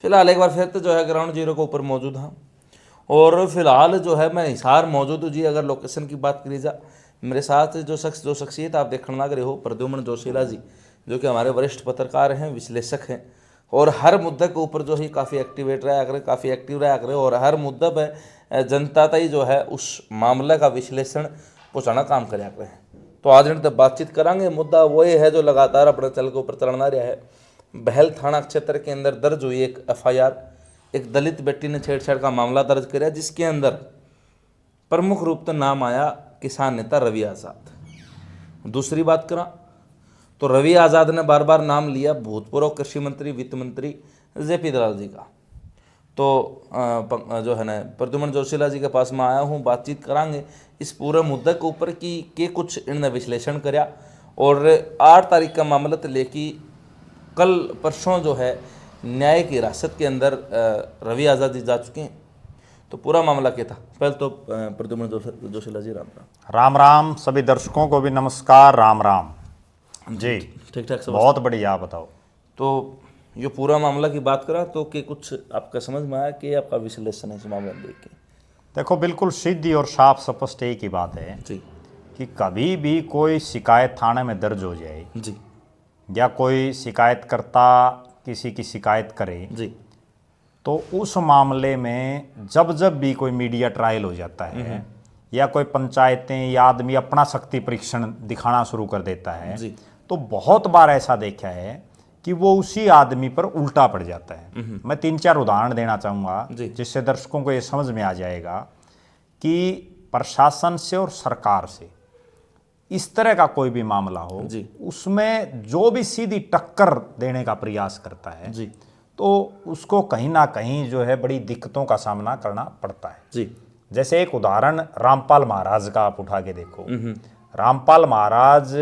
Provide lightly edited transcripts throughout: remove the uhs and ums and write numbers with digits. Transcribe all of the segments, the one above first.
फिलहाल एक बार फिर तो जो है ग्राउंड जीरो के ऊपर मौजूद हाँ। और फिलहाल जो है मैं हिसार मौजूद हूँ जी। अगर लोकेशन की बात करी जा, मेरे साथ जो शख्सियत आप देखने लग रहे हो, प्रद्युम्न जोशीला जी, जो कि हमारे वरिष्ठ पत्रकार हैं, विश्लेषक हैं, और हर मुद्दे के ऊपर जो है काफ़ी एक्टिवेट रहा करे, काफ़ी एक्टिव रहा करे, और हर मुद्दे पर जनता तक जो है उस मामले का विश्लेषण पहुँचाना काम कराया करे। तो आज इनसे बातचीत करांगे। मुद्दा वही है जो लगातार अपने चल के ऊपर चलना रहा है। बहल थाना क्षेत्र के अंदर दर्ज हुई एक एफआईआर, एक दलित बेटी ने छेड़छाड़ का मामला दर्ज किया, जिसके अंदर प्रमुख रूप से नाम आया किसान नेता रवि आज़ाद। दूसरी बात करा तो रवि आज़ाद ने बार बार नाम लिया भूतपूर्व कृषि मंत्री, वित्त मंत्री जेपी दलाल जी का। तो जो है ना प्रद्युम्न जोशीला जी के पास में आया हूँ, बातचीत करांगे इस पूरे मुद्दे के ऊपर कि के कुछ इन्होंने विश्लेषण कराया। और 8 तारीख का मामला तो लेके कल परसों जो है न्यायिक हिरासत के अंदर रवि आज़ाद जी जा चुके हैं। तो पूरा मामला क्या था, पहले तो प्रद्युम्न जोशीला जी राम राम। राम राम, सभी दर्शकों को भी नमस्कार, राम राम जी। ठीक ठाक सब बहुत बढ़िया, आप बताओ। तो ये पूरा मामला की बात करा तो कि कुछ आपका समझ में आया कि आपका विश्लेषण है इस मामले में देख के? देखो, बिल्कुल सीधी और साफ स्पष्ट एक ही बात है जी कि कभी भी कोई शिकायत थाने में दर्ज हो जाए जी या कोई शिकायतकर्ता किसी की शिकायत करे जी तो उस मामले में जब जब भी कोई मीडिया ट्रायल हो जाता है या कोई पंचायतें या आदमी अपना शक्ति परीक्षण दिखाना शुरू कर देता है जी। तो बहुत बार ऐसा देखा है कि वो उसी आदमी पर उल्टा पड़ जाता है। मैं 3-4 उदाहरण देना चाहूँगा जिससे दर्शकों को ये समझ में आ जाएगा कि प्रशासन से और सरकार से इस तरह का कोई भी मामला हो जी उसमें जो भी सीधी टक्कर देने का प्रयास करता है जी तो उसको कहीं ना कहीं जो है बड़ी दिक्कतों का सामना करना पड़ता है। जी। जैसे एक उदाहरण रामपाल महाराज का आप उठा के देखो। रामपाल महाराज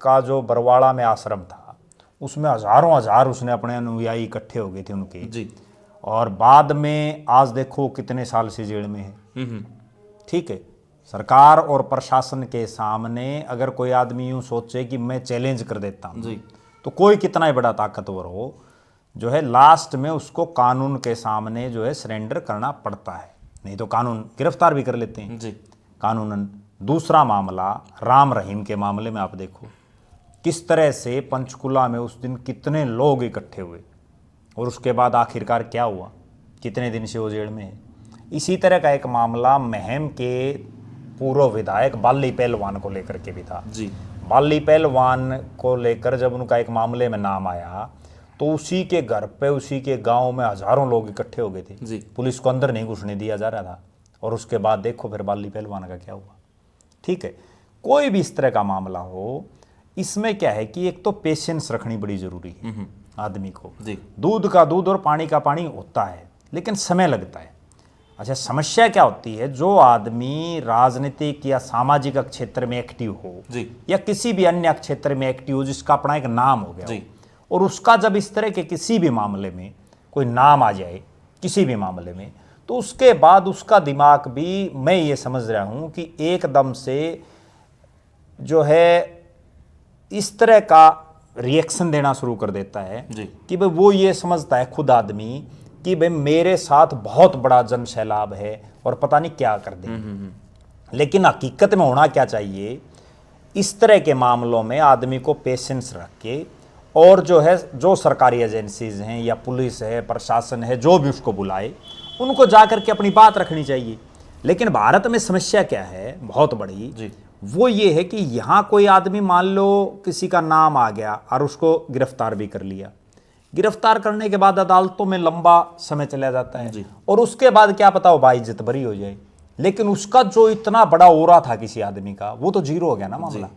का जो बरवाड़ा में आश्रम था उसमें हजारों हजार उसने अपने अनुयायी इकट्ठे हो गए थे उनके जी। और बाद में आज देखो कितने साल से जेल में है। ठीक है, सरकार और प्रशासन के सामने अगर कोई आदमी यूं सोचे कि मैं चैलेंज कर देता हूं जी। तो कोई कितना ही बड़ा ताकतवर हो जो है लास्ट में उसको कानून के सामने जो है सरेंडर करना पड़ता है, नहीं तो कानून गिरफ्तार भी कर लेते हैं जी। कानूनन। दूसरा मामला राम रहीम के मामले में आप देखो किस तरह से पंचकुला में उस दिन कितने लोग इकट्ठे हुए और उसके बाद आखिरकार क्या हुआ, कितने दिन से वो जेल में है। इसी तरह का एक मामला महम के पूर्व विधायक बाली पहलवान को लेकर के भी था जी। बाली पहलवान को लेकर जब उनका एक मामले में नाम आया तो उसी के घर पे उसी के गांव में हजारों लोग इकट्ठे हो गए थे जी। पुलिस को अंदर नहीं घुसने दिया जा रहा था और उसके बाद देखो फिर बाली पहलवान का क्या हुआ। ठीक है, कोई भी इस तरह का मामला हो इसमें क्या है कि एक तो पेशेंस रखनी बड़ी जरूरी है आदमी को। दूध का दूध और पानी का पानी होता है लेकिन समय लगता है। अच्छा, समस्या क्या होती है, जो आदमी राजनीतिक या सामाजिक क्षेत्र में एक्टिव हो या किसी भी अन्य क्षेत्र में एक्टिव हो जिसका अपना एक नाम हो गया और उसका जब इस तरह के किसी भी मामले में कोई नाम आ जाए किसी भी मामले में तो उसके बाद उसका दिमाग भी, मैं ये समझ रहा हूँ कि एकदम से जो है इस तरह का रिएक्शन देना शुरू कर देता है कि भाई वो ये समझता है खुद आदमी कि भाई मेरे साथ बहुत बड़ा जन सैलाब है और पता नहीं क्या कर दे। लेकिन हकीकत में होना क्या चाहिए, इस तरह के मामलों में आदमी को पेशेंस रख के और जो है जो सरकारी एजेंसीज हैं या पुलिस है प्रशासन है जो भी उसको बुलाए उनको जाकर के अपनी बात रखनी चाहिए। लेकिन भारत में समस्या क्या है बहुत बड़ी, वो ये है कि यहाँ कोई आदमी मान लो किसी का नाम आ गया और उसको गिरफ्तार भी कर लिया, गिरफ्तार करने के बाद अदालतों में लंबा समय चला जाता है और उसके बाद क्या पता हो भाई इज्जत बरी हो जाए, लेकिन उसका जो इतना बड़ा ओरा था किसी आदमी का वो तो जीरो हो गया ना मामला,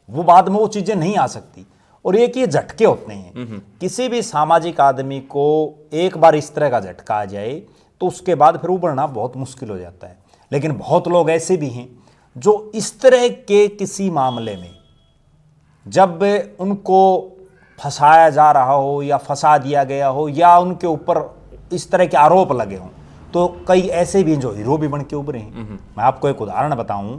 वो बाद में वो चीजें नहीं आ सकती। और एक ये झटके होते हैं, किसी भी सामाजिक आदमी को एक बार इस तरह का झटका आ जाए तो उसके बाद फिर उभरना बहुत मुश्किल हो जाता है। लेकिन बहुत लोग ऐसे भी हैं जो इस तरह के किसी मामले में जब उनको फंसाया जा रहा हो या फंसा दिया गया हो या उनके ऊपर इस तरह के आरोप लगे हों तो कई ऐसे भी जो हीरो भी बन के उभरे हैं। मैं आपको एक उदाहरण बताऊं,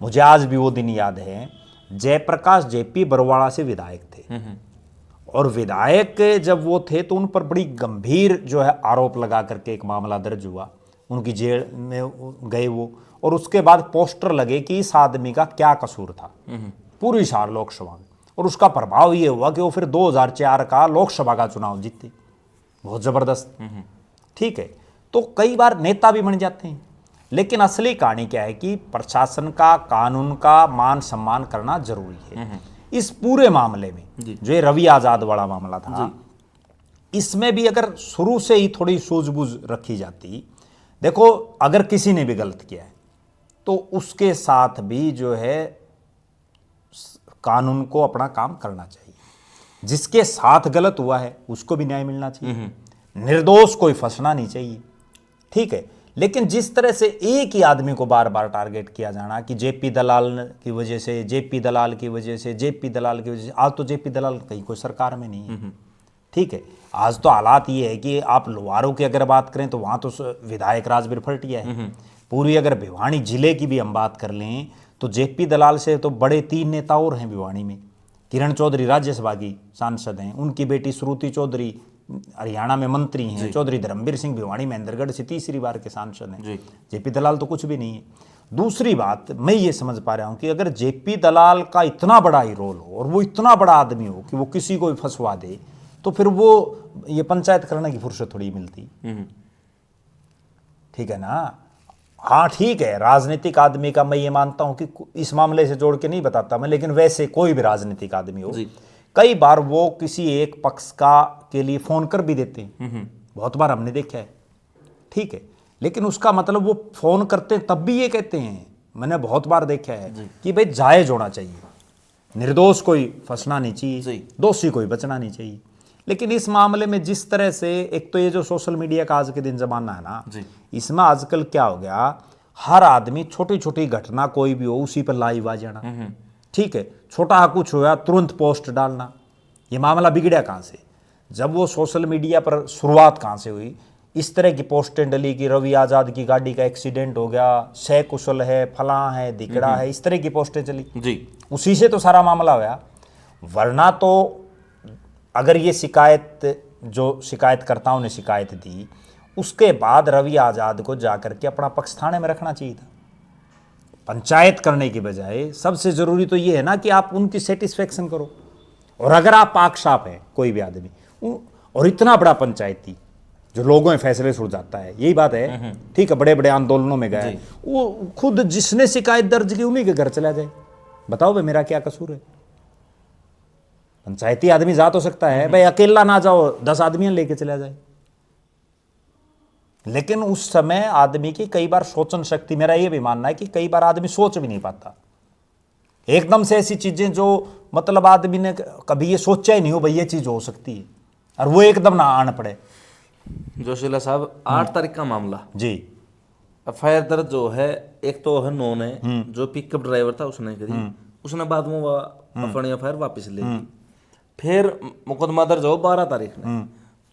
मुझे आज भी वो दिन याद है, जयप्रकाश जेपी बरवाड़ा से विधायक थे और विधायक जब वो थे तो उन पर बड़ी गंभीर जो है आरोप लगा करके एक मामला दर्ज हुआ, उनकी जेल में गए वो, और उसके बाद पोस्टर लगे कि इस आदमी का क्या कसूर था पूरी सार लोकसभा में, और उसका प्रभाव ये हुआ कि वो फिर 2004 का लोकसभा का चुनाव जीते, बहुत जबरदस्त। ठीक है, तो कई बार नेता भी बन जाते हैं, लेकिन असली कहानी क्या है कि प्रशासन का, कानून का मान सम्मान करना जरूरी है। इस पूरे मामले में जो ये रवि आजाद वाला मामला था, इसमें भी अगर शुरू से ही थोड़ी सूझबूझ रखी जाती, देखो अगर किसी ने भी गलत किया है तो उसके साथ भी जो है कानून को अपना काम करना चाहिए, जिसके साथ गलत हुआ है उसको भी न्याय मिलना चाहिए, निर्दोष कोई फंसना नहीं चाहिए। ठीक है, लेकिन जिस तरह से एक ही आदमी को बार बार टारगेट किया जाना कि जेपी दलाल की वजह से, जेपी दलाल की वजह से, जेपी दलाल की वजह से, आज तो जेपी दलाल कहीं कोई सरकार में नहीं है। ठीक है, आज तो हालात ये है कि आप लोहारों की अगर बात करें तो वहां तो विधायक राजबीर फलटिया है। पूरी अगर भिवानी जिले की भी हम बात कर लें तो जेपी दलाल से तो बड़े 3 नेता और हैं भिवानी में। किरण चौधरी राज्यसभा की सांसद हैं, उनकी बेटी श्रुति चौधरी हरियाणा में मंत्री हैं, चौधरी धर्मवीर सिंह भिवानी महेंद्रगढ़ से तीसरी बार के सांसद हैं। जेपी दलाल तो कुछ भी नहीं है। दूसरी बात मैं ये समझ पा रहा हूं कि अगर जेपी दलाल का इतना बड़ा ही रोल हो और वो इतना बड़ा आदमी हो कि वो किसी को भी फंसवा दे, तो फिर वो ये पंचायत करने की फुर्सत थोड़ी मिलती। ठीक है ना। हाँ ठीक है, राजनीतिक आदमी का मैं ये मानता हूं कि इस मामले से जोड़ के नहीं बताता मैं, लेकिन वैसे कोई भी राजनीतिक आदमी हो, कई बार वो किसी एक पक्ष का के लिए फोन कर भी देते हैं, बहुत बार हमने देखा है। ठीक है, लेकिन उसका मतलब वो फोन करते हैं तब भी ये कहते हैं, मैंने बहुत बार देखा है कि भाई जायज होना चाहिए, निर्दोष कोई फंसना नहीं चाहिए, दोषी कोई बचना नहीं चाहिए। लेकिन इस मामले में जिस तरह से, एक तो ये जो सोशल मीडिया का आज के दिन जमाना है ना, इसमें आजकल क्या हो गया, हर आदमी छोटी छोटी घटना कोई भी हो उसी पर लाइव आ जाना। ठीक है, छोटा कुछ होया तुरंत पोस्ट डालना। ये मामला बिगड़ा कहाँ से? जब वो सोशल मीडिया पर शुरुआत कहाँ से हुई? इस तरह की पोस्टें डली कि रवि आजाद की गाड़ी का एक्सीडेंट हो गया, सकुशल है, फलां है, दिकड़ा है, इस तरह की पोस्टें चली जी, उसी से तो सारा मामला हुआ। वरना तो अगर ये शिकायत, जो शिकायतकर्ताओं ने शिकायत दी, उसके बाद रवि आजाद को जाकर के अपना पक्ष थाने में रखना चाहिए था, पंचायत करने की बजाय। सबसे जरूरी तो ये है ना कि आप उनकी सेटिस्फेक्शन करो। और अगर आप पाक-साफ है कोई भी आदमी, और इतना बड़ा पंचायती जो लोगों में फैसले सुलझाता है, यही बात है। ठीक है, बड़े बड़े आंदोलनों में गए, वो खुद जिसने शिकायत दर्ज की उन्हीं के घर चला जाए, बताओ भाई मेरा क्या कसूर है? पंचायती आदमी जा तो सकता है भाई, अकेला ना जाओ, 10 आदमियां लेके चला जाए। लेकिन उस समय आदमी की कई बार सोचन शक्ति, मेरा ये भी मानना है कि कई बार आदमी सोच भी नहीं पाता एकदम से ऐसी चीजें जो मतलब आदमी ने कभी ये सोचा ही नहीं हो भाई ये चीज हो सकती है, और वो एकदम ना आन पड़े। जोशीला साहब, 8 तारीख का मामला जी, एफआईआर दर्ज जो है, एक तो है नो ने, जो पिकअप ड्राइवर था उसने करी, उसने बाद में अपनी एफआईआर वापस ले ली। फिर मुकदमा दर्ज हो 12 तारीख ने,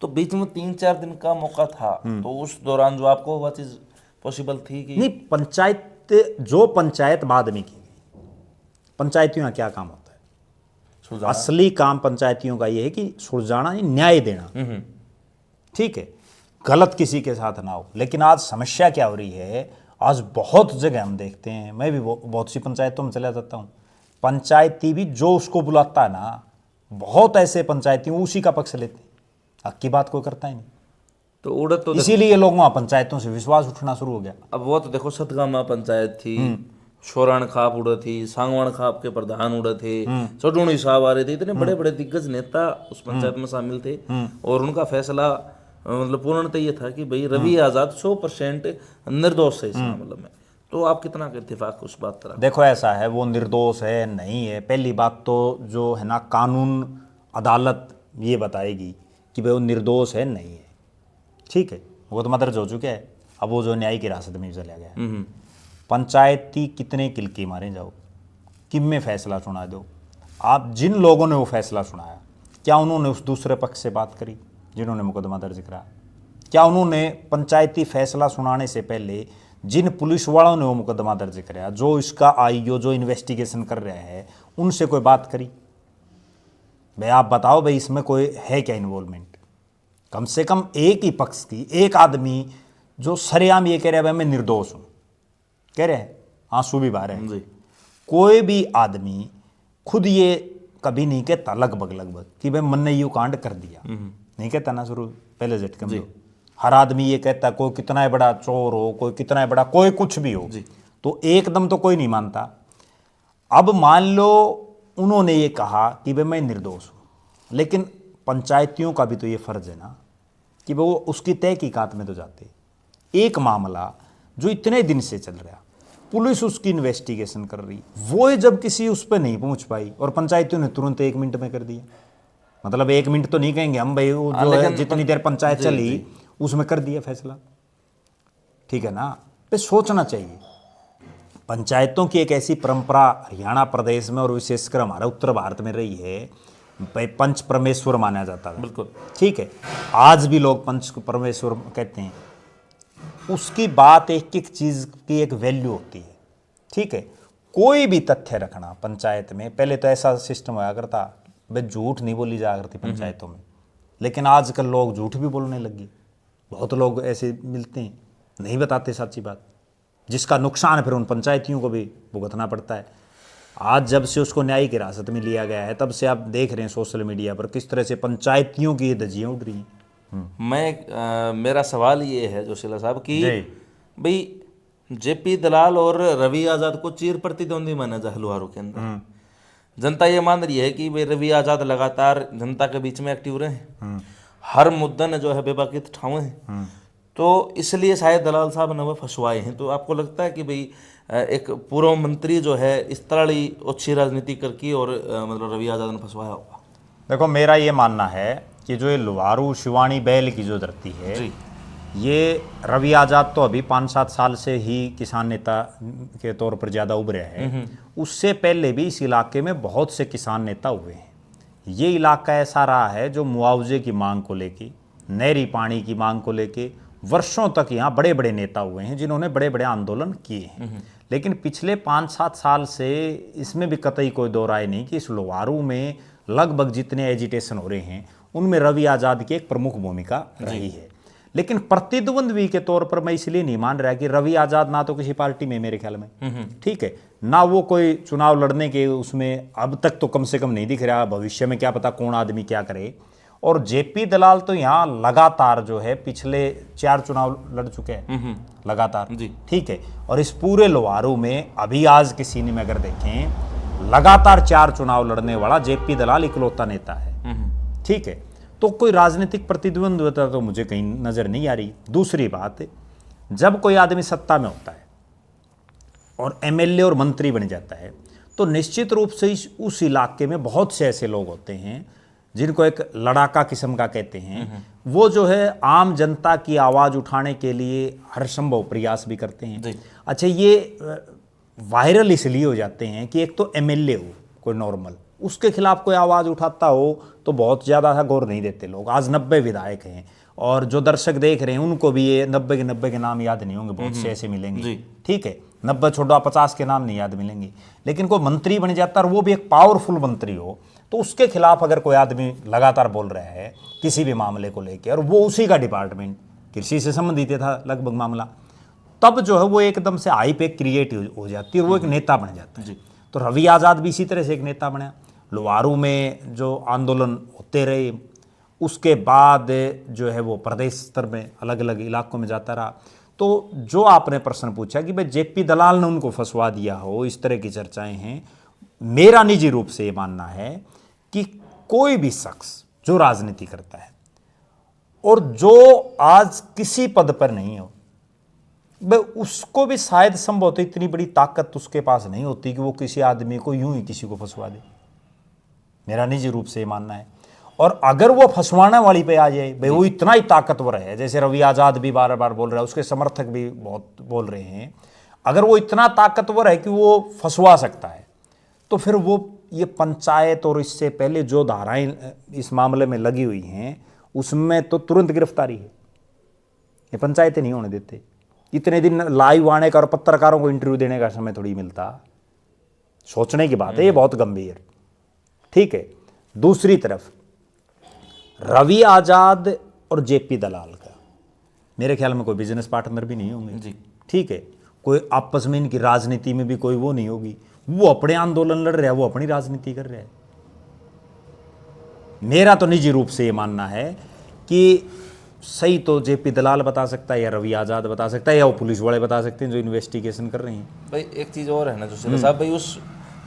तो बीच में 3-4 दिन का मौका था, तो उस दौरान जो आपको वह चीज पॉसिबल थी कि नहीं? पंचायत, जो पंचायत बाद में की, पंचायतियों का क्या काम होता है? असली काम पंचायतियों का यह है कि सुलझाना, न्याय देना। ठीक है, गलत किसी के साथ ना हो। लेकिन आज समस्या क्या हो रही है, आज बहुत जगह हम देखते हैं, मैं भी बहुत सी पंचायतों में चला जाता हूँ, पंचायती भी जो उसको बुलाता है ना, बहुत ऐसे पंचायती उसी का पक्ष लेते हैं, हक की बात कोई करता ही नहीं। तो उड़त तो इसीलिए लोगों का पंचायतों से विश्वास उठना शुरू हो गया। अब वो तो देखो, सतगामा पंचायत थी, शोरान खाप उड़े थी, सांगवान खाप के प्रधान उड़े थे, चौडूणी साहब आ रहे थे, इतने बड़े बड़े दिग्गज नेता उस पंचायत में शामिल थे, और उनका फैसला मतलब पूर्णतः ये था कि भाई रवि आजाद 100% निर्दोष है इस मामले में। तो आप कितना इत्तेफाक उस बात तरह? देखो ऐसा है, वो निर्दोष है नहीं है, पहली बात तो जो है ना, कानून अदालत ये बताएगी कि भाई वो निर्दोष है नहीं है। ठीक है, वो तो दर्ज हो चुका है, अब वो जो न्यायिक हिरासत में चला गया। पंचायती कितने किलकी मारे जाओ, किम में फैसला सुना दो। आप जिन लोगों ने वो फैसला सुनाया, क्या उन्होंने उस दूसरे पक्ष से बात करी जिन्होंने मुकदमा दर्ज करा? क्या उन्होंने पंचायती फैसला सुनाने से पहले जिन पुलिस वालों ने वो मुकदमा दर्ज कराया, जो इसका आईओ जो इन्वेस्टिगेशन कर रहा है, उनसे कोई बात करी? भाई आप बताओ भाई इसमें कोई है क्या इन्वॉल्वमेंट? कम से कम एक ही पक्ष की एक आदमी जो सरेआम ये कह रहा है भाई मैं निर्दोष हूं, कह रहे हैं, आंसू भी बहा रहे हैं। जी कोई भी आदमी खुद ये कभी नहीं कहता लगभग कि भाई मन ने यू कांड कर दिया, नहीं कहता ना शुरू पहले झटके में। हर आदमी ये कहता कोई कितना ही बड़ा चोर हो, कोई कितना ही बड़ा कोई कुछ भी हो, तो एकदम तो कोई नहीं मानता। अब मान लो उन्होंने ये कहा कि भाई मैं निर्दोष हूं, लेकिन पंचायतियों का भी तो ये फर्ज है ना कि वो उसकी तहकीकात में तो जाते। एक मामला जो इतने दिन से चल रहा, पुलिस उसकी इन्वेस्टिगेशन कर रही, वो जब किसी उस पर नहीं पहुंच पाई और पंचायतियों ने तुरंत 1 मिनट में कर दिया। मतलब 1 मिनट तो नहीं कहेंगे हम भाई, वो जो है जितनी देर पंचायत चली उसमें कर दिया फैसला, ठीक है ना। पे सोचना चाहिए। पंचायतों की एक ऐसी परंपरा हरियाणा प्रदेश में और विशेषकर हमारे उत्तर भारत में रही है, भाई पंच परमेश्वर माना जाता है, बिल्कुल ठीक है। आज भी लोग पंच परमेश्वर कहते हैं। उसकी बात एक एक चीज की एक वैल्यू होती है, ठीक है। कोई भी तथ्य रखना पंचायत में, पहले तो ऐसा सिस्टम होया करता भाई झूठ नहीं बोली जा करती पंचायतों में, लेकिन आजकल लोग झूठ भी बोलने लग गए। बहुत लोग ऐसे मिलते हैं नहीं बताते सच्ची बात, जिसका नुकसान फिर उन पंचायतियों को भी भुगतना पड़ता है। आज जब से उसको न्यायिक हिरासत में लिया गया है तब से आप देख रहे हैं सोशल मीडिया पर किस तरह से पंचायतियों की ये धज्जियां उड़ रही हैं। मेरा सवाल ये है जोशीला साहब कि भाई जेपी दलाल और रवि आजाद को चीर प्रतिद्वंदी माना जा लुहारू के अंदर। जनता ये मान रही है कि भाई रवि आजाद लगातार जनता के बीच में एक्टिव रहे हैं, हर मुद्दा ने जो है बेबाकित ठावे हैं, तो इसलिए शायद दलाल साहब ने वो फंसवाए हैं। तो आपको लगता है कि भाई एक पूर्व मंत्री जो है इस तरह अच्छी राजनीति करके और मतलब रवि आजाद ने फंसवाया होगा? देखो मेरा ये मानना है कि जो ये लुहारू शिवानी बैल की जो धरती है, ये रवि आजाद तो अभी 5-7 साल से ही किसान नेता के तौर पर ज़्यादा उभरे हैं। उससे पहले भी इस इलाके में बहुत से किसान नेता हुए हैं। ये इलाका ऐसा रहा है जो मुआवजे की मांग को लेके, नहरी पानी की मांग को लेके वर्षों तक यहाँ बड़े बड़े नेता हुए हैं जिन्होंने बड़े बड़े आंदोलन किए हैं। लेकिन पिछले 5-7 साल से इसमें भी कतई कोई दो राय नहीं कि इस लुहारू में लगभग जितने एजिटेशन हो रहे हैं उनमें रवि आजाद की एक प्रमुख भूमिका रही है। लेकिन प्रतिद्वंद्वी के तौर पर मैं इसलिए नहीं मान रहा कि रवि आजाद ना तो किसी पार्टी में मेरे ख्याल में, ठीक है, ना वो कोई चुनाव लड़ने के उसमें अब तक तो कम से कम नहीं दिख रहा। भविष्य में क्या पता कौन आदमी क्या करे। और जेपी दलाल तो यहाँ लगातार जो है पिछले 4 चुनाव लड़ चुके हैं लगातार, ठीक है। और इस पूरे लुहारू में अभी आज किसी ने में अगर देखें लगातार 4 चुनाव लड़ने वाला जेपी दलाल इकलौता नेता है, ठीक है। तो कोई राजनीतिक प्रतिद्वंद्विता तो मुझे कहीं नजर नहीं आ रही। दूसरी बात, जब कोई आदमी सत्ता में होता है और एमएलए और मंत्री बन जाता है तो निश्चित रूप से उस इलाके में बहुत से ऐसे लोग होते हैं जिनको एक लड़ाका किस्म का कहते हैं। वो जो है आम जनता की आवाज़ उठाने के लिए हर संभव प्रयास भी करते हैं। अच्छा, ये वायरल इसलिए हो जाते हैं कि एक तो एमएलए हो कोई नॉर्मल, उसके खिलाफ कोई आवाज़ उठाता हो तो बहुत ज़्यादा सा गौर नहीं देते लोग। आज 90 विधायक हैं और जो दर्शक देख रहे हैं उनको भी ये 90 के नाम याद नहीं होंगे, बहुत से ऐसे मिलेंगे, ठीक है। 90 छोड़ो 50 के नाम नहीं याद मिलेंगे। लेकिन कोई मंत्री बन जाता है और वो भी एक पावरफुल मंत्री हो तो उसके खिलाफ अगर कोई आदमी लगातार बोल रहा है किसी भी मामले को लेकर और वो उसी का डिपार्टमेंट कृषि से संबंधित था लगभग मामला, तब जो है वो एकदम से हाइप एक क्रिएट हो जाती है और वो एक नेता बन जाता है। तो रवि आज़ाद भी इसी तरह से एक नेता बना। लुहारू में जो आंदोलन होते रहे उसके बाद जो है वो प्रदेश स्तर में अलग अलग इलाकों में जाता रहा। तो जो आपने प्रश्न पूछा कि भाई जेपी दलाल ने उनको फंसवा दिया हो, इस तरह की चर्चाएं हैं। मेरा निजी रूप से ये मानना है कि कोई भी शख्स जो राजनीति करता है और जो आज किसी पद पर नहीं हो, भाई उसको भी शायद संभवतः इतनी बड़ी ताकत उसके पास नहीं होती कि वो किसी आदमी को यूं ही किसी को फंसवा दे। मेरा निजी रूप से ये मानना है। और अगर वो फंसवाने वाली पे आ जाए, भाई वो इतना ही ताकतवर है, जैसे रवि आज़ाद भी बार बार बोल रहा है, उसके समर्थक भी बहुत बोल रहे हैं, अगर वो इतना ताकतवर है कि वो फंसवा सकता है तो फिर वो ये पंचायत और इससे पहले जो धाराएं इस मामले में लगी हुई हैं उसमें तो तुरंत गिरफ्तारी है। ये पंचायतें नहीं होने देते। इतने दिन लाइव आने का और पत्रकारों को इंटरव्यू देने का समय थोड़ी मिलता। सोचने की बात है, ये बहुत गंभीर, ठीक है। दूसरी तरफ रवि आजाद और जेपी दलाल का मेरे ख्याल में कोई बिजनेस पार्टनर भी नहीं होंगे जी। ठीक है, कोई आपस में इनकी राजनीति में भी कोई वो नहीं होगी। वो अपने आंदोलन लड़ रहा है, वो अपनी राजनीति कर रहा है। मेरा तो निजी रूप से ये मानना है कि सही तो जेपी दलाल बता सकता है या रवि आजाद बता सकता है या वो पुलिस वाले बता सकते हैं जो इन्वेस्टिगेशन कर रहे हैं। भाई एक चीज़ और है ना जोशीला साहब, भाई उस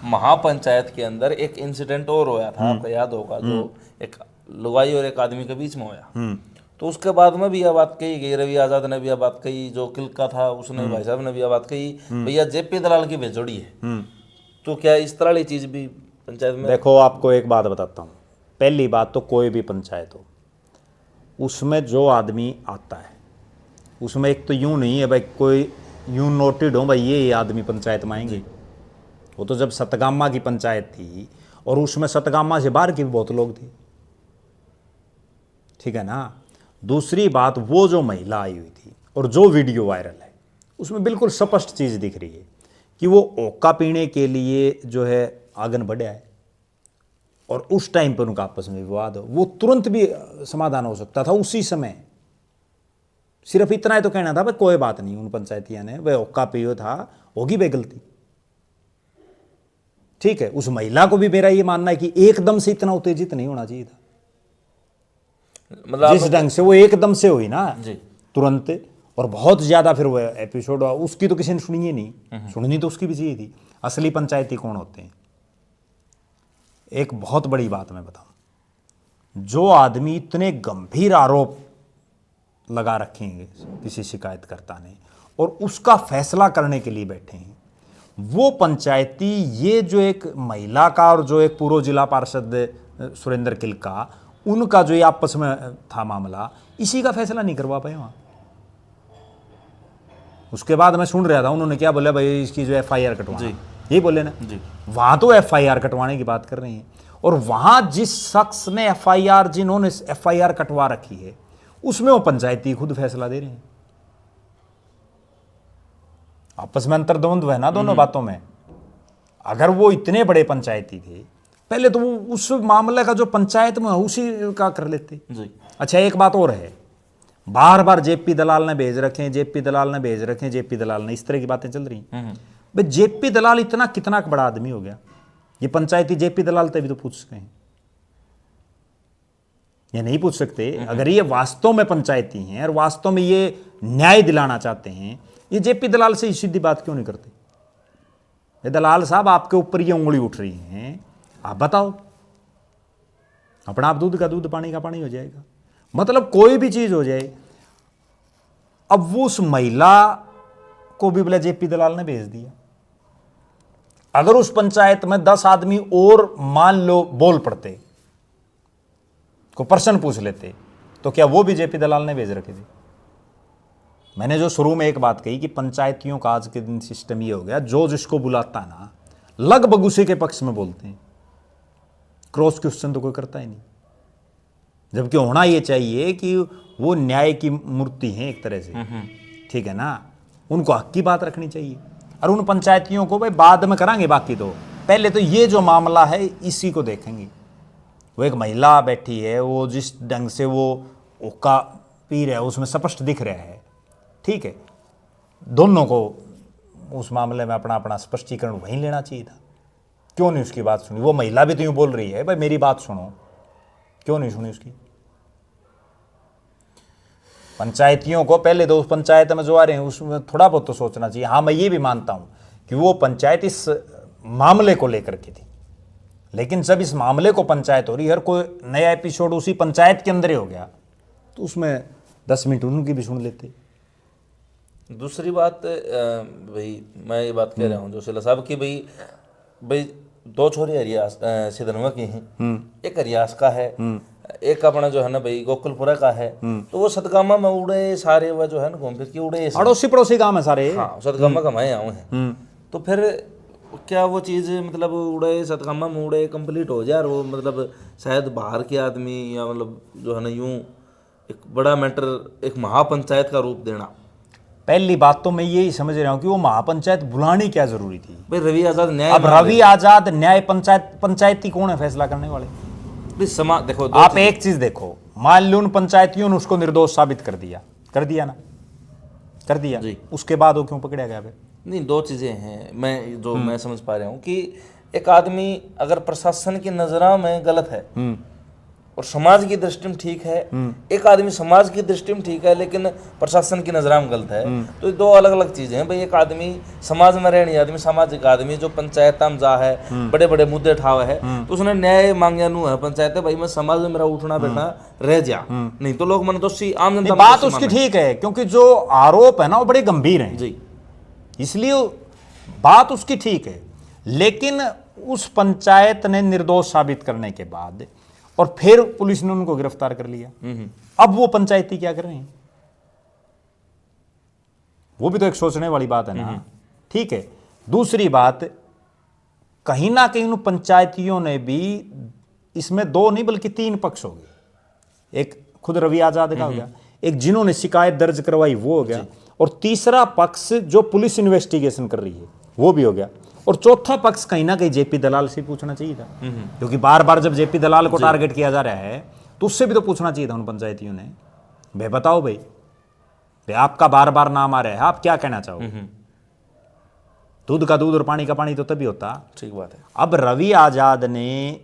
महापंचायत के अंदर एक इंसिडेंट और हुआ था, आपको याद होगा, जो एक लुगाई और एक आदमी के बीच में होया। तो उसके बाद में भी यह बात कही गई, रवि आजाद ने भी यह बात कही, जो किलका था उसने, भाई साहब ने भी यह बात कही, भैया जेपी दलाल की बेजोड़ी है। तो क्या इस तरह की चीज़ भी पंचायत में? देखो आपको एक बात बताता हूँ। पहली बात तो कोई भी पंचायत हो उसमें जो आदमी आता है उसमें एक तो यूं नहीं है भाई कोई यूं नोटेड हो भाई ये आदमी पंचायत में आएंगे। वो तो जब सतगामा की पंचायत थी और उसमें सतगामा से बाहर के भी बहुत लोग थे, ठीक है ना। दूसरी बात, वो जो महिला आई हुई थी और जो वीडियो वायरल है उसमें बिल्कुल स्पष्ट चीज़ दिख रही है कि वो ओका पीने के लिए जो है आंगन बढ़ा है और उस टाइम पर उनका आपस में विवाद हो, वो तुरंत भी समाधान हो सकता था उसी समय। सिर्फ इतना ही तो कहना था भाई कोई बात नहीं, उन पंचायतिया ने वह ओका पियो था, होगी बे गलती, ठीक है। उस महिला को भी मेरा ये मानना है कि एकदम से इतना उत्तेजित नहीं होना चाहिए था। मतलब जिस ढंग से वो एकदम से हुई ना जी, तुरंत, और बहुत ज्यादा फिर वो एपिसोड हुआ, उसकी तो किसी ने सुनी ही नहीं। सुननी तो उसकी भी चाहिए थी। असली पंचायती कौन होते हैं? एक बहुत बड़ी बात मैं बताऊं, जो आदमी इतने गंभीर आरोप लगा रखेंगे किसी शिकायतकर्ता ने और उसका फैसला करने के लिए बैठे हैं, वो पंचायती ये जो एक महिला का और जो एक पूर्व जिला पार्षद सुरेंद्र किलका, उनका जो ये आपस में था मामला, इसी का फैसला नहीं करवा पाए वहां। उसके बाद मैं सुन रहा था उन्होंने क्या बोला, भाई इसकी जो एफआईआर कटवाना, यही बोले ना जी। वहां तो एफआईआर कटवाने की बात कर रहे हैं और वहां जिस शख्स ने एफआईआर, जिन्होंने एफआईआर कटवा रखी है, उसमें वो पंचायती खुद फैसला दे रहे हैं। आपस में अंतर्द्वंद्व है ना दोनों बातों में। अगर वो इतने बड़े पंचायती थे, पहले तो वो उस मामले का जो पंचायत में उसी का कर लेते जी। अच्छा, एक बात और है, बार बार जेपी दलाल ने भेज रखे, जेपी दलाल ने भेज रखे, जेपी दलाल ने, इस तरह की बातें चल रही हैं। भाई जेपी दलाल इतना कितना बड़ा आदमी हो गया, ये पंचायती जेपी दलाल तभी तो पूछ सकते हैं, ये नहीं पूछ सकते। अगर ये वास्तव में पंचायती हैं और वास्तव में ये न्याय दिलाना चाहते हैं, ये जेपी दलाल से सीधी बात क्यों नहीं करते? ये दलाल साहब आपके ऊपर ये उंगली उठ रही हैं, आप बताओ। अपना आप दूध का दूध, पानी का पानी हो जाएगा। मतलब कोई भी चीज हो जाए। अब वो उस महिला को भी बोला जेपी दलाल ने भेज दिया। अगर उस पंचायत में 10 आदमी और मान लो बोल पड़ते, को प्रश्न पूछ लेते, तो क्या वो भी जेपी दलाल ने भेज रखे थे? मैंने जो शुरू में एक बात कही कि पंचायतियों का आज के दिन सिस्टम ये हो गया, जो जिसको बुलाता ना लगभग उसी के पक्ष में बोलते हैं, क्रॉस क्वेश्चन तो कोई करता ही नहीं। जबकि होना ये चाहिए कि वो न्याय की मूर्ति हैं एक तरह से, ठीक है ना, उनको हक की बात रखनी चाहिए। और उन पंचायतियों को भाई बाद में करांगे, बाकी तो पहले तो ये जो मामला है इसी को देखेंगे। वो एक महिला बैठी है, वो जिस ढंग से वो ओका पी रहा है उसमें स्पष्ट दिख रहा है, ठीक है। दोनों को उस मामले में अपना अपना स्पष्टीकरण वहीं लेना चाहिए था। क्यों नहीं उसकी बात सुनी? वो महिला भी तो यूं बोल रही है, भाई मेरी बात सुनो, क्यों नहीं सुनी उसकी? पंचायतियों को पहले तो उस पंचायत में जो आ रहे हैं उसमें थोड़ा बहुत तो सोचना चाहिए। हाँ, मैं ये भी मानता हूं कि वो पंचायत इस मामले को लेकर के थी, लेकिन जब इस मामले को पंचायत हो रही है और कोई नया एपिसोड उसी पंचायत के अंदर ही हो गया, तो उसमें 10 मिनट उनकी भी सुन लेते। दूसरी बात भाई, मैं ये बात कह रहा हूँ जोशीला साहब की, भाई 2 छोरी हरियास सिद्धनवा की हैं, एक हरियास का है, एक अपना जो है ना भाई गोकुलपुरा का है। तो वो सतगामा में उड़े सारे, वो जो है ना घूम फिर के उड़े, अड़ोसी पड़ोसी काम है सारे। हाँ, सतगामा कमाए आए हैं। तो फिर क्या वो चीज़ मतलब उड़े सतगामा में उड़े कंप्लीट हो जाए, और वो मतलब शायद बाहर के आदमी या मतलब जो है ना यूं एक बड़ा मैटर, एक महापंचायत का रूप देना। पहली बात तो मैं यही समझ रहा हूँ कि वो महापंचायत बुलानी क्या जरूरी थी? भाई रवि आजाद न्याय, अब रवि आजाद न्याय पंचायती कौन है फैसला करने वाले? भाई समाज देखो दो आप एक चीज देखो, मान लो उन पंचायतियों ने उसको निर्दोष साबित कर दिया ना, कर दिया जी। उसके बाद वो क्यों पकड़ा गया फिर? नहीं, दो चीजें हैं मैं समझ पा रहा हूँ कि एक आदमी अगर प्रशासन की नजरों में गलत है और समाज की दृष्टि में ठीक है, एक आदमी समाज की दृष्टि में ठीक है लेकिन प्रशासन की नजरों में गलत है, तो ये दो अलग अलग चीजें हैं भाई। एक आदमी समाज में रहने आदमी, सामाजिक आदमी जो पंचायत में जा है, बड़े बड़े मुद्दे उठावे है, तो उसने न्याय मांगे नु है पंचायत भाई मैं समाज में मेरा उठना बैठना रह जा, नहीं तो लोग मन दोषी आम जनता नहीं, बात उसकी ठीक है, क्योंकि जो आरोप है ना वो बड़े गंभीर हैं जी, इसलिए बात उसकी ठीक है। लेकिन उस पंचायत ने निर्दोष साबित करने के बाद और फिर पुलिस ने उनको गिरफ्तार कर लिया, अब वो पंचायती क्या कर रहे हैं? वो भी तो एक सोचने वाली बात है ना। ठीक है, दूसरी बात, कहीं ना कहीं उन पंचायतियों ने भी, इसमें दो नहीं बल्कि तीन पक्ष हो गए। एक खुद रवि आजाद का हो गया, एक जिन्होंने शिकायत दर्ज करवाई वो हो गया, और तीसरा पक्ष जो पुलिस इन्वेस्टिगेशन कर रही है वो भी हो गया, और चौथा पक्ष कहीं ना कहीं जेपी दलाल से पूछना चाहिए था, क्योंकि बार बार जब जेपी दलाल को टारगेट किया जा रहा है तो उससे भी तो पूछना चाहिए था उन पंचायतियों ने, भाई बताओ भाई आपका बार बार नाम आ रहा है, आप क्या कहना चाहो? दूध का दूध और पानी का पानी तो तभी होता। ठीक बात है। अब रवि आजाद ने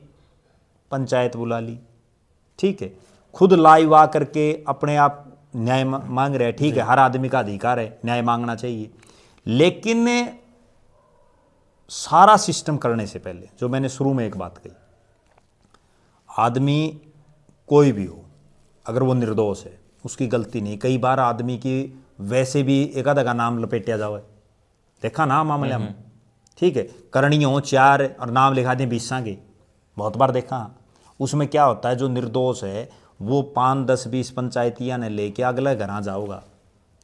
पंचायत बुला ली, ठीक है, खुद लाइव आ करके अपने आप न्याय मांग रहे हैं, ठीक है, हर आदमी का अधिकार है, न्याय मांगना चाहिए, लेकिन सारा सिस्टम करने से पहले जो मैंने शुरू में एक बात कही, आदमी कोई भी हो अगर वो निर्दोष है, उसकी गलती नहीं, कई बार आदमी की वैसे भी एक आधा का नाम लपेटा जाओ, देखा ना मामले में, ठीक है, करणियों 4 और नाम लिखा दें 20 के, बहुत बार देखा। उसमें क्या होता है, जो निर्दोष है वो 5, 10, 20 पंचायतियाँ ने लेके अगले घर जाओगा,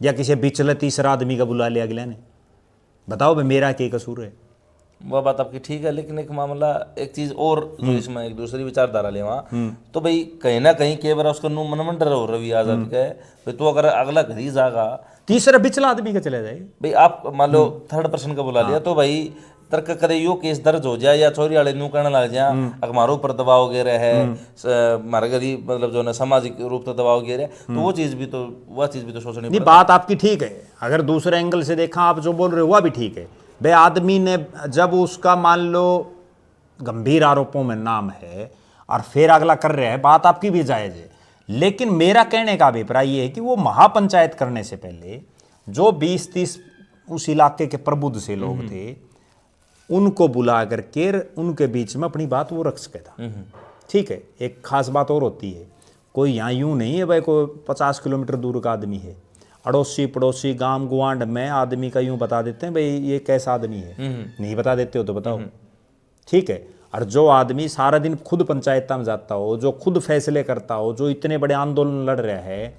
या किसी बिचले तीसरा आदमी का बुला लिया अगले ने, बताओ भाई मेरा क्या कसूर है? वह बात आपकी ठीक है, लेकिन एक मामला, एक चीज और जो इसमें एक दूसरी विचारधारा ले वहाँ, तो भाई कहीं ना कहीं के बार उसका नु मन डर हो रवि आजाद के भाई, तो अगर अगला घर ही जागा तीसरा बिचला आदमी का चले जाए भाई, आप मान लो थर्ड पर्सन का बुला लिया, तो भाई तर्क करे यो केस दर्ज हो जाए या चोरी वाले नू कहने लग जाए हमारे ऊपर दबाव गिरे है, हमारे गरीब मतलब जो है सामाजिक रूप से दबाव गिरे, तो वो चीज भी तो सोचनी नहीं। बात आपकी ठीक है, अगर दूसरे एंगल से देखा आप जो बोल रहे हो वह भी ठीक है। भाई आदमी ने जब उसका मान लो गंभीर आरोपों में नाम है और फिर अगला कर रहे हैं, बात आपकी भी जायज है, लेकिन मेरा कहने का अभिप्राय ये है कि वो महापंचायत करने से पहले जो 20-30 उस इलाके के प्रबुद्ध से लोग थे उनको बुला करके उनके बीच में अपनी बात वो रख सके था, ठीक है। एक खास बात और होती है, कोई यहाँ यूं नहीं है भाई कोई 50 किलोमीटर दूर का आदमी है, अड़ोसी पड़ोसी गांव गुआंड में आदमी का यूं बता देते हैं भाई ये कैसा आदमी है, नहीं बता देते हो तो बताओ, ठीक है। और जो आदमी सारा दिन खुद पंचायत में जाता हो, जो खुद फैसले करता हो, जो इतने बड़े आंदोलन लड़ रहा है,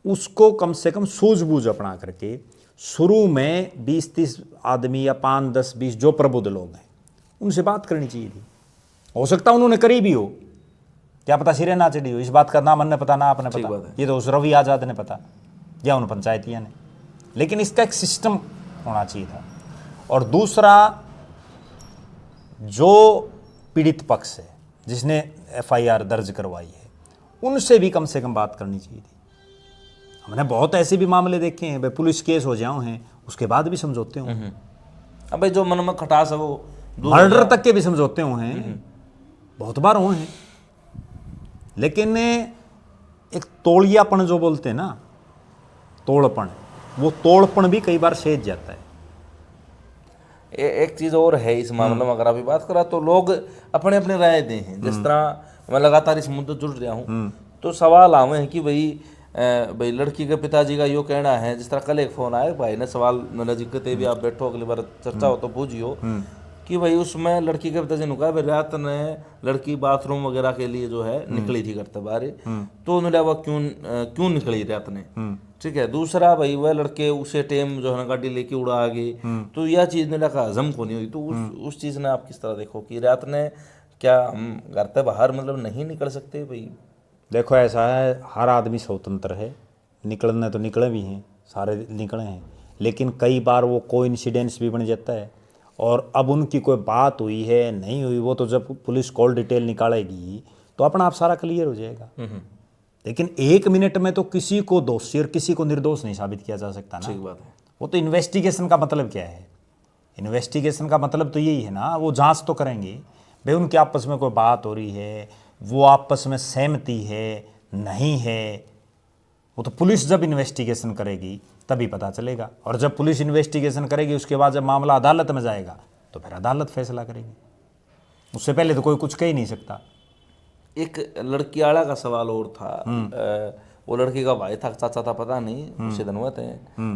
उसको कम से कम सूझबूझ अपना करके शुरू में 20-30 आदमी या 5, 10, 20 जो प्रबुद्ध लोग हैं उनसे बात करनी चाहिए थी। हो सकता उन्होंने करी भी हो, क्या पता सिरे ना चढ़ी हो, इस बात का ना मन ने पता ना आपने पता, ये तो उस रवि आजाद ने पता या उन पंचायतियों ने, लेकिन इसका एक सिस्टम होना चाहिए था। और दूसरा, जो पीड़ित पक्ष है जिसने FIR दर्ज करवाई है उनसे भी कम से कम बात करनी चाहिए थी। हमने बहुत ऐसे भी मामले देखे हैं भाई पुलिस केस हो जाओ हैं उसके बाद भी समझौते हों, अब भाई जो मन में खटास है वो मर्डर तक के भी समझौते हुए हैं, बहुत बार हुए हैं। लेकिन एक तोड़ियापन जो बोलते हैं ना, तोड़पन, वो तोड़पन भी कई बार सेज जाता है। एक चीज और है इस मामले में, अगर अभी बात करा तो लोग अपने अपने राय दे हैं। जिस तरह मैं लगातार इस मुद्दे जुड़ रहा हूँ तो सवाल आवे हैं कि भाई लड़की के पिताजी का यो कहना है, जिस तरह कल एक फोन आया भाई ने सवाल मतलब जिक्कते भी आप बैठो अगली बार चर्चा हो तो पूछियो कि भाई उसमें लड़की के पिताजी ने कहा भाई रात ने लड़की बाथरूम वगैरह के लिए जो है निकली थी करते बारे, तो उन्होंने वो क्यों निकली रात ने, ठीक है। दूसरा भाई वह लड़के उसे टेम जो है ना गाड़ी लेके उड़ा आ गए, तो यह चीज़ ने लगा हजम को नहीं हुई। तो उस चीज़ ने आप किस तरह देखो कि रात ने क्या हम घर से बाहर मतलब नहीं निकल सकते भाई? देखो ऐसा है, हर आदमी स्वतंत्र है, निकलने तो निकले भी हैं, सारे निकले हैं, लेकिन कई बार वो कोइंसिडेंस भी बन जाता है और अब उनकी कोई बात हुई है नहीं हुई, वो तो जब पुलिस कॉल डिटेल निकालेगी तो अपना आप सारा क्लियर हो जाएगा। लेकिन 1 मिनट में तो किसी को दोषी और किसी को निर्दोष नहीं साबित किया जा सकता ना। ठीक बात है। वो तो इन्वेस्टिगेशन का मतलब क्या है? इन्वेस्टिगेशन का मतलब तो यही है ना, वो जांच तो करेंगे भाई उनके आपस में कोई बात हो रही है, वो आपस में सहमति है नहीं है, वो तो पुलिस जब इन्वेस्टिगेशन करेगी तभी पता चलेगा। और जब पुलिस इन्वेस्टिगेशन करेगी उसके बाद जब मामला अदालत में जाएगा तो फिर अदालत फैसला करेगी, उससे पहले तो कोई कुछ कह ही नहीं सकता। एक लड़की आड़ा का सवाल और था। वो लड़की का भाई था, चाचा था, पता नहीं, उसे धनवा थे।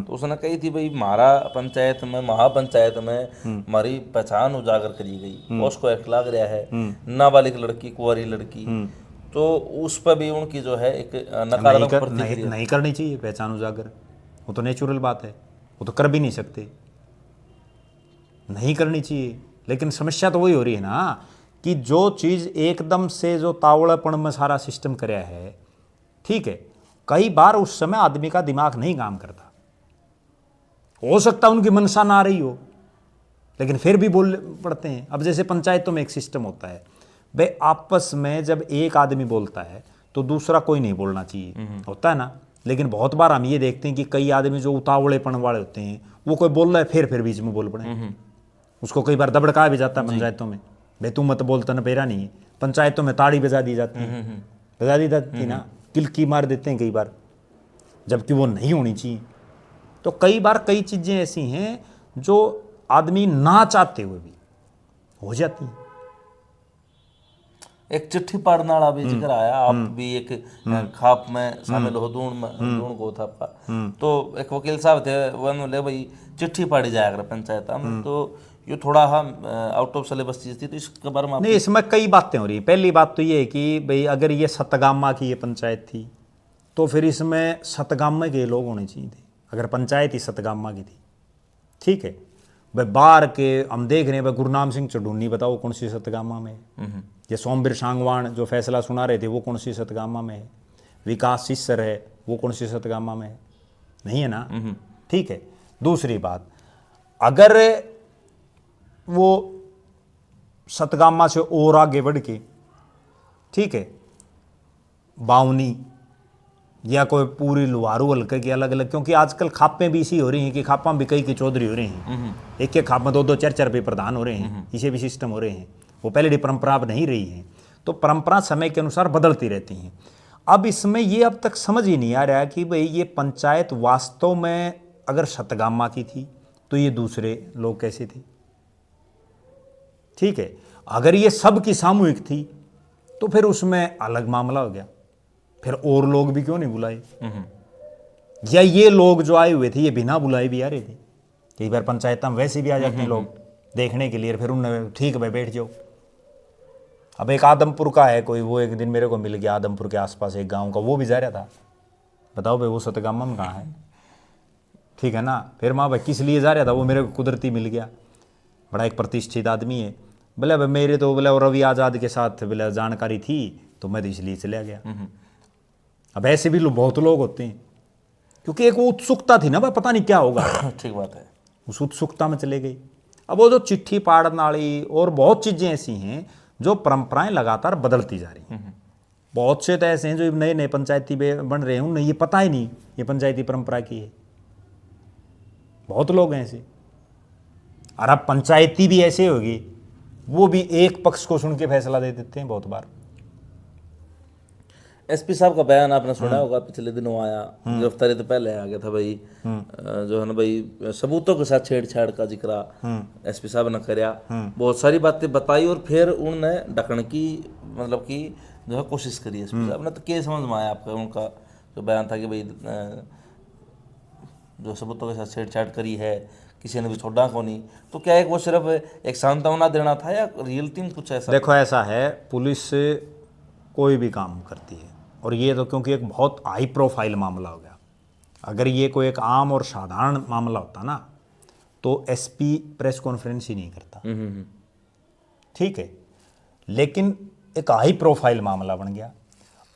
तो उसने कही थी भाई हमारा पंचायत में, महापंचायत में हमारी पहचान उजागर करी गई, उसको एक्ट लाग रहा है, नाबालिग लड़की, कुंवारी लड़की, तो उस पर भी उनकी जो है एक नकारात्मक प्रतिक्रिया। नहीं करनी चाहिए पहचान उजागर, वो तो नेचुरल बात है, वो तो कर भी नहीं सकते, नहीं करनी चाहिए। लेकिन समस्या तो वही हो रही है ना कि जो चीज़ एकदम से जो तावड़ेपन में सारा सिस्टम कराया है, ठीक है, कई बार उस समय आदमी का दिमाग नहीं काम करता, हो सकता उनकी मनसा ना आ रही हो, लेकिन फिर भी बोल पड़ते हैं। अब जैसे पंचायतों में एक सिस्टम होता है, भाई आपस में जब एक आदमी बोलता है तो दूसरा कोई नहीं बोलना चाहिए, होता है ना। लेकिन बहुत बार हम ये देखते हैं कि कई आदमी जो उतावड़ेपन वाले होते हैं, वो कोई बोल रहा है फिर बीच में बोल पड़े, उसको कई बार दबड़का भी जाता है पंचायतों में, भाई तू मत बोल, तना पेरा नहीं है। पंचायतों में ताड़ी बजा दी जाती है, बजा दी जाती ना, किलकी मार देते हैं कई बार, जबकि वो नहीं होनी चाहिए। तो कई बार कई चीज़ें ऐसी हैं जो आदमी ना चाहते हुए भी हो जाती हैं। एक चिट्ठी पढ़ने वाला भी जिक्र आया, आप भी एक खाप में शामिल हो, दून को था आपका, तो एक वकील साहब थे, वो बोले भाई चिट्ठी पढ़ी जाया कर पंचायत में, तो ये थोड़ा आउट ऑफ सिलेबस चीज थी, तो इसके बारे में नहीं, इसमें कई बातें हो रही है। पहली बात तो ये है कि भाई अगर ये सतगामा की ये पंचायत थी तो फिर इसमें सतगामा के लोग होने चाहिए थे, अगर पंचायत ही सतगामा की थी, ठीक है। भाई बाहर के हम देख रहे हैं, भाई गुरनाम सिंह चढ़ूनी बताओ कौन सी सतगामा में है, ये सोमवीर सांगवान जो फैसला सुना रहे थे वो कौन सी सतगामा में है, विकास सिस्सर है वो कौन सी सतगामा में है, नहीं है ना, ठीक है। दूसरी बात, अगर वो सतगामा से और आगे बढ़ के, ठीक है, बावनी या कोई पूरी लुहारू हल्के की अलग अलग, क्योंकि आजकल खापें भी इसी हो रही हैं कि खापा भी कई की चौधरी हो रही हैं, एक एक खाप में 2-2 4-4 पे प्रधान हो रहे हैं, इसे भी सिस्टम हो रहे हैं। वो पहले परंपरा अब नहीं रही है, तो परंपरा समय के अनुसार बदलती रहती हैं। अब इसमें ये अब तक समझ ही नहीं आ रहा कि भाई ये पंचायत वास्तव में अगर सतगामा की थी तो ये दूसरे लोग कैसे थे, ठीक है। अगर ये सब की सामूहिक थी तो फिर उसमें अलग मामला हो गया, फिर और लोग भी क्यों नहीं बुलाए, या ये लोग जो आए हुए थे ये बिना बुलाए भी आ रहे थे। कई बार पंचायत में वैसे भी आ जाते हैं लोग देखने के लिए, फिर उन्होंने ठीक भाई बैठ जाओ। अब एक आदमपुर का है कोई, वो एक दिन मेरे को मिल गया, आदमपुर के आसपास एक गांव का, वो भी जा रहा था, बताओ भाई वो सतगामा में कहाँ है, ठीक है ना। फिर माँ भाई किस लिए जा रहा था, वो मेरे को कुदरती मिल गया, बड़ा एक प्रतिष्ठित आदमी है, बोले भाई मेरे तो बोले रवि आज़ाद के साथ बोले जानकारी थी तो मैं तो इसलिए चला गया। अब ऐसे भी बहुत लोग होते हैं, क्योंकि एक वो उत्सुकता थी ना भाई, पता नहीं क्या होगा, ठीक बात है, उस उत्सुकता में चले गए। अब वो जो चिट्ठी पाड़ने वाली और बहुत चीज़ें ऐसी हैं जो परंपराएं लगातार बदलती जा रही हैं। बहुत से तो ऐसे हैं जो नए नए पंचायती बन रहे हैं, उन्हें ये पता ही नहीं ये पंचायती परंपरा की है, बहुत लोग हैं ऐसे। और अब पंचायती भी ऐसे होगी, वो भी एक पक्ष को सुन के फैसला दे देते हैं बहुत बार। एसपी साहब का बयान आपने सुना होगा, पिछले दिनों आया, गिरफ्तारी तो पहले आ गया था भाई, जो है ना भाई सबूतों के साथ छेड़छाड़ का जिक्र एसपी साहब ने कराया, बहुत सारी बातें बताई और फिर उन्होंने ढकने की मतलब कि जो है कोशिश करी एसपी साहब ने। तो क्या समझ में आया आपका उनका जो बयान था कि भाई जो सबूतों के साथ छेड़छाड़ करी है, किसी ने भी छोड़ा को नहीं, तो क्या एक वो सिर्फ एक सांत्वना देना था या रियलिटी में कुछ ऐसा? देखो ऐसा है, पुलिस कोई भी काम करती है, और ये तो क्योंकि एक बहुत हाई प्रोफाइल मामला हो गया, अगर ये कोई एक आम और साधारण मामला होता ना तो एसपी प्रेस कॉन्फ्रेंस ही नहीं करता, ठीक है। लेकिन एक हाई प्रोफाइल मामला बन गया,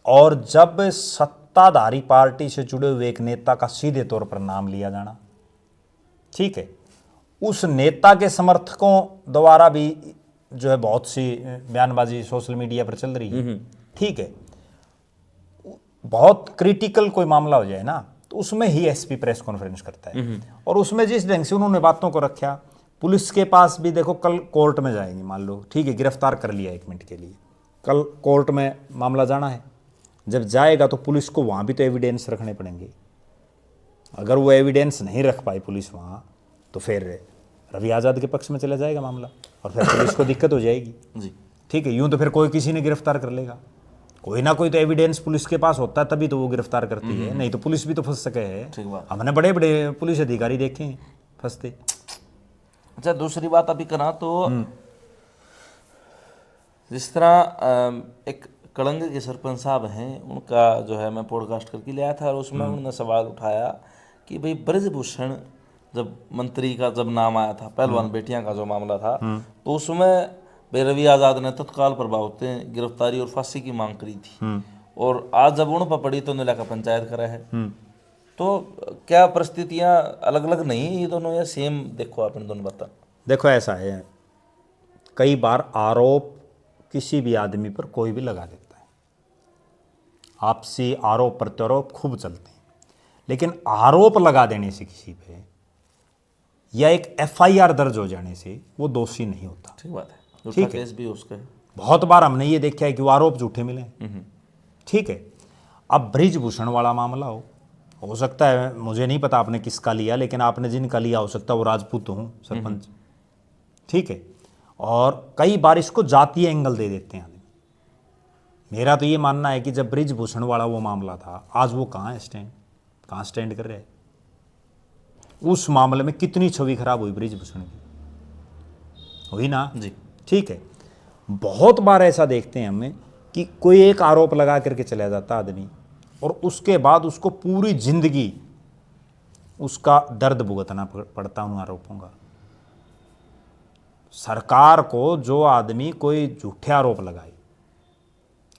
और जब सत्ताधारी पार्टी से जुड़े हुए एक नेता का सीधे तौर पर नाम लिया जाना, ठीक है, उस नेता के समर्थकों द्वारा भी जो है बहुत सी बयानबाजी सोशल मीडिया पर चल रही है। ठीक है, बहुत क्रिटिकल कोई मामला हो जाए ना तो उसमें ही एसपी प्रेस कॉन्फ्रेंस करता है, और उसमें जिस ढंग से उन्होंने बातों को रखा, पुलिस के पास भी देखो कल कोर्ट में जाएंगी, मान लो ठीक है गिरफ्तार कर लिया 1 मिनट के लिए, कल कोर्ट में मामला जाना है, जब जाएगा तो पुलिस को वहाँ भी तो एविडेंस रखने पड़ेंगे। अगर वो एविडेंस नहीं रख पाई पुलिस वहाँ, तो फिर रवि आज़ाद के पक्ष में चला जाएगा मामला और फिर पुलिस को दिक्कत हो जाएगी जी। ठीक है, यूं तो फिर कोई किसी ने गिरफ्तार कर लेगा, कोई ना कोई तो एविडेंस पुलिस के पास होता है तभी तो वो गिरफ्तार करती है, नहीं तो पुलिस भी तो फंस सके है। ठीक बात। हमने बड़े बड़े पुलिस अधिकारी देखे हैं फंसते। अच्छा, दूसरी बात अभी करा तो जिस तरह एक कलंग के सरपंच साहब हैं, उनका जो है मैं पॉडकास्ट करके लिया था और उसमें उन्होंने सवाल उठाया कि भाई ब्रजभूषण जब मंत्री का जब नाम आया था, पहलवान बेटियां का जो मामला था, तो उसमें भाई रवि आज़ाद ने तत्काल प्रभाव से गिरफ्तारी और फांसी की मांग करी थी, और आज जब उन पर पड़ी तो उन्होंने का पंचायत करा है। तो क्या परिस्थितियां अलग अलग नहीं है ये दोनों, या सेम देखो आप इन दोनों बता? देखो ऐसा है, कई बार आरोप किसी भी आदमी पर कोई भी लगा देता है, आपसी आरोप प्रत्यारोप खूब चलते हैं, लेकिन आरोप लगा देने से किसी पे या एक एफआईआर दर्ज हो जाने से वो दोषी नहीं होता। ठीक बात है, झूठा ठीक है। केस भी उसका है। बहुत बार हमने ये देखा है कि वो आरोप झूठे मिले। ठीक है, अब ब्रिजभूषण वाला मामला हो सकता है, मुझे नहीं पता आपने किसका लिया, लेकिन आपने जिनका लिया हो सकता है वो राजपूत हूँ सरपंच। ठीक है, और कई बार इसको जातीय एंगल दे देते हैं आदमी। मेरा तो ये मानना है कि जब ब्रिजभूषण वाला वो मामला था, आज वो कहाँ स्टैंड कर रहे हैं? उस मामले में कितनी छवि खराब हुई ब्रिजभूषण की, हुई ना जी। ठीक है, बहुत बार ऐसा देखते हैं हमें कि कोई एक आरोप लगा करके चला जाता आदमी, और उसके बाद उसको पूरी जिंदगी उसका दर्द भुगतना पड़ता उन आरोपों का। सरकार को जो आदमी कोई झूठे आरोप लगाए,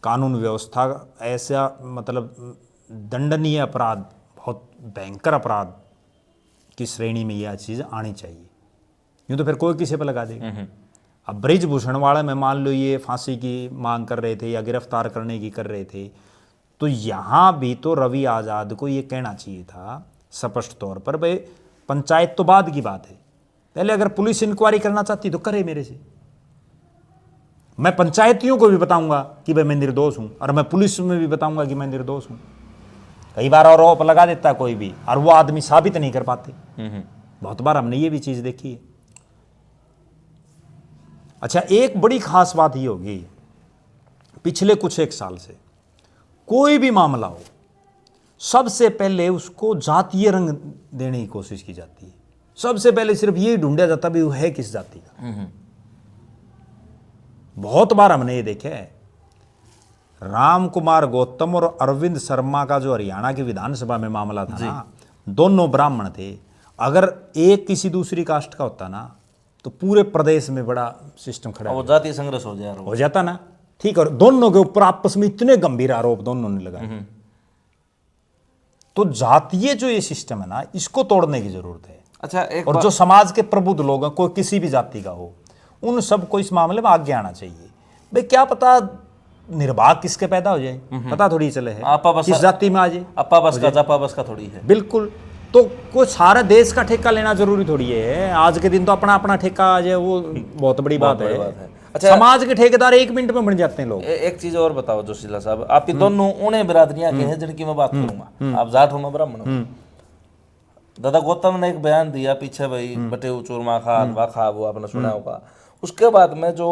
कानून व्यवस्था ऐसा मतलब दंडनीय अपराध, बहुत भयंकर अपराध की श्रेणी में यह चीज़ आनी चाहिए, यूँ तो फिर कोई किसी पर लगा देगा। अब ब्रिजभूषण वाले में मान लो ये फांसी की मांग कर रहे थे या गिरफ्तार करने की कर रहे थे, तो यहाँ भी तो रवि आज़ाद को ये कहना चाहिए था स्पष्ट तौर पर, भाई पंचायत तो बाद की बात है, पहले अगर पुलिस इंक्वायरी करना चाहती तो करे मेरे से, मैं पंचायतियों को भी बताऊंगा कि भाई मैं निर्दोष हूं, और मैं पुलिस में भी बताऊंगा कि मैं निर्दोष हूं। कई बार आरोप लगा देता है कोई भी, और वो आदमी साबित नहीं कर पाते। बहुत बार हमने ये भी चीज देखी है। अच्छा, एक बड़ी खास बात ये होगी, पिछले कुछ 1 साल से कोई भी मामला हो, सबसे पहले उसको जातीय रंग देने की कोशिश की जाती है। सबसे पहले सिर्फ ये ढूंढा जाता भी वो है किस जाति का। बहुत बार हमने ये देखा है, राम कुमार गौतम और अरविंद शर्मा का जो हरियाणा की विधानसभा में मामला था ना, दोनों ब्राह्मण थे, अगर एक किसी दूसरी कास्ट का होता ना तो पूरे प्रदेश में बड़ा सिस्टम खड़ा वो जातीय संघर्ष हो जाता ना। ठीक, और दोनों के ऊपर आपस में इतने गंभीर आरोप दोनों ने लगाए। तो जातीय जो ये सिस्टम है ना, इसको तोड़ने की जरूरत है। अच्छा, एक और जो समाज के प्रबुद्ध लोग हैं, कोई किसी भी जाति का हो, उन सबको इस मामले में आगे आना चाहिए। भाई क्या पता निर्भाग किसके पैदा हो जाए, पता थोड़ी चले है किस जाति में आ जाए, अपा बस का जापा बस का थोड़ी है। बिल्कुल, तो कोई सारा देश का ठेका लेना जरूरी थोड़ी है। आज के दिन तो अपना अपना ठेका आ जाए, वो बहुत बड़ी बात है। अच्छा, समाज के ठेकेदार 1 मिनट में बन जाते हैं लोग। एक चीज और बताओ जोशीला साहब, आप दोनों उन्हें बिरादरियां के हैं जिनकी मैं बात करूंगा, आप जाट हो मैं ब्राह्मण हूं। दादा गौतम ने एक बयान दिया पीछे, भाई बटे चूरमा खा हलवा खा, वो आपने सुना होगा। उसके बाद में जो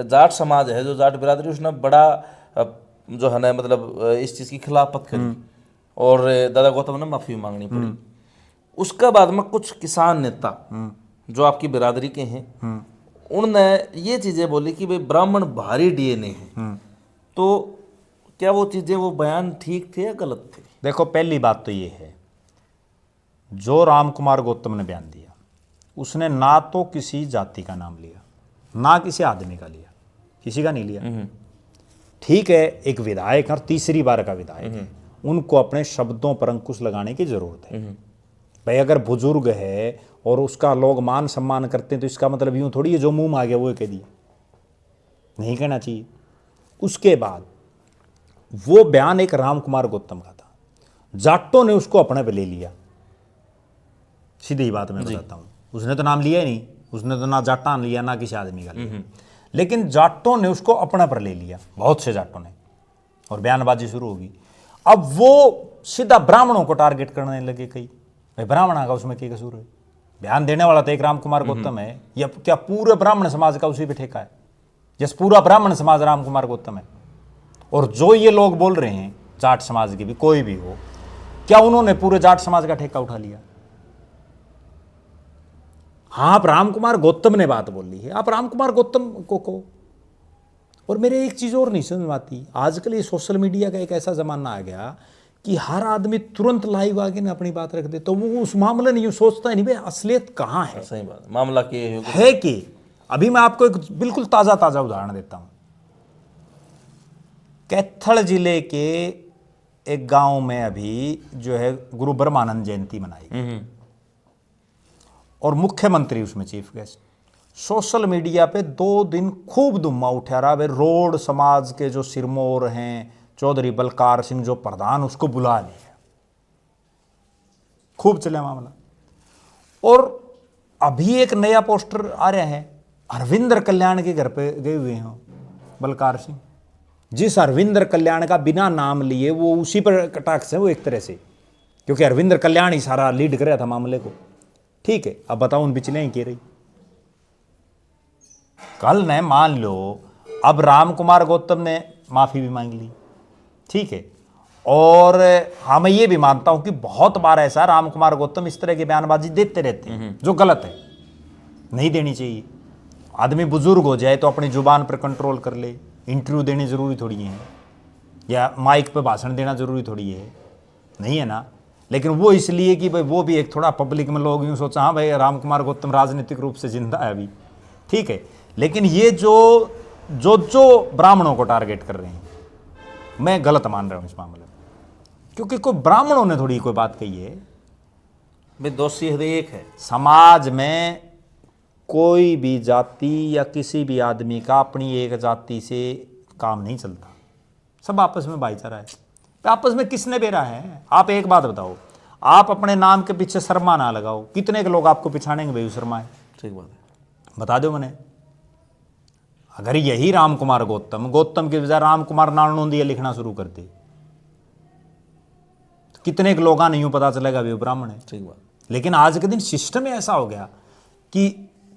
जाट समाज है, जो जाट बिरादरी, उसने बड़ा जो है ना मतलब इस चीज की खिलाफत करी, और दादा गौतम ने माफी मांगनी पड़ी। उसके बाद में कुछ किसान नेता जो आपकी बिरादरी के हैं, उन्होंने ये चीजें बोली कि भाई ब्राह्मण भारी डीएनए है। तो क्या वो चीजें, वो बयान ठीक थे या गलत थे? देखो, पहली बात तो ये है, जो राम कुमार गौतम ने बयान दिया, उसने ना तो किसी जाति का नाम लिया, ना किसी आदमी का लिया, किसी का नहीं लिया। ठीक है, एक विधायक और तीसरी बार का विधायक है, उनको अपने शब्दों पर अंकुश लगाने की जरूरत है। भाई अगर बुजुर्ग है और उसका लोग मान सम्मान करते हैं तो इसका मतलब यूं थोड़ी है जो मुंह में आ गया वो कह दिया, नहीं कहना चाहिए। उसके बाद वो बयान एक राम कुमार गौतम का था, जाटों ने उसको अपने पे ले लिया, सीधी बात मैं बताता हूँ। उसने तो नाम लिया ही नहीं, उसने तो ना जाटा लिया ना किसी आदमी का लिया, लेकिन जाटों ने उसको अपने पर ले लिया, बहुत से जाटों ने, और बयानबाजी शुरू होगी। अब वो सीधा ब्राह्मणों को टारगेट करने लगे कई, भाई ब्राह्मण का उसमें क्या कसूर है? बयान देने वाला तो एक राम कुमार गौतम है, या क्या पूरे ब्राह्मण समाज का उसी पे ठेका है? जैसे पूरा ब्राह्मण समाज राम कुमार गौतम है। और जो ये लोग बोल रहे हैं जाट समाज के भी, कोई भी हो, क्या उन्होंने पूरे जाट समाज का ठेका उठा लिया? हाँ, आप राम कुमार गौतम ने बात बोल ली है, आप राम कुमार गौतम को। और मेरे एक चीज और नहीं समझ में आती, आजकल ये सोशल मीडिया का एक ऐसा जमाना आ गया कि हर आदमी तुरंत लाइव आके ना अपनी बात रख दे, तो वो उस मामले नहीं सोचता है नहीं भाई असलियत कहाँ है। सही बात, मामला क्या है कि अभी मैं आपको एक बिल्कुल ताजा ताजा उदाहरण देता हूं। कैथल जिले के एक गांव में अभी जो है गुरु ब्रह्मानंद जयंती मनाई, और मुख्यमंत्री उसमें चीफ गेस्ट। सोशल मीडिया पे 2 दिन खूब धुम्मा उठा रहा है, रोड समाज के जो सिरमौर हैं चौधरी बलकार सिंह जो प्रधान, उसको बुला लिया, खूब चले मामला। और अभी एक नया पोस्टर आ रहा है, अरविंदर कल्याण के घर पे गए हुए हैं बलकार सिंह, जिस अरविंदर कल्याण का बिना नाम लिए वो उसी पर कटाक्ष है वो एक तरह से, क्योंकि अरविंदर कल्याण ही सारा लीड कर रहा था मामले को। ठीक है, अब बताओ उन बिचले ही कह रही। कल ने मान लो अब राम कुमार गौतम ने माफी भी मांग ली, ठीक है, और हाँ मैं ये भी मानता हूं कि बहुत बार ऐसा राम कुमार गौतम इस तरह की बयानबाजी देते रहते हैं जो गलत है, नहीं देनी चाहिए। आदमी बुजुर्ग हो जाए तो अपनी जुबान पर कंट्रोल कर ले, इंटरव्यू देनी जरूरी थोड़ी है, या माइक पे भाषण देना जरूरी थोड़ी है, नहीं है ना। लेकिन वो इसलिए कि भाई वो भी एक थोड़ा पब्लिक में लोग यूँ सोचा हाँ भाई राम कुमार गौतम राजनीतिक रूप से जिंदा है अभी, ठीक है। लेकिन ये जो ब्राह्मणों को टारगेट कर रहे हैं, मैं गलत मान रहा हूँ इस मामले में, क्योंकि कोई ब्राह्मणों ने थोड़ी कोई बात कही है भाई, दोषी हर एक है। समाज में कोई भी जाति या किसी भी आदमी का अपनी एक जाति से काम नहीं चलता, सब आपस में भाईचारा है। आपस में किसने बेरा है? आप एक बात बताओ, आप अपने नाम के पीछे शर्मा ना लगाओ, कितने के लोग आपको पिछाड़ेंगे भाई शर्मा है? ठीक बात है, बता दो मैंने। अगर यही राम कुमार गौतम के बजाय राम कुमार नारनोंदिया लिखना शुरू कर दे, तो कितने के लोग नहीं यूं पता चलेगा भी वो ब्राह्मण है। ठीक बात। लेकिन आज के दिन सिस्टम ऐसा हो गया कि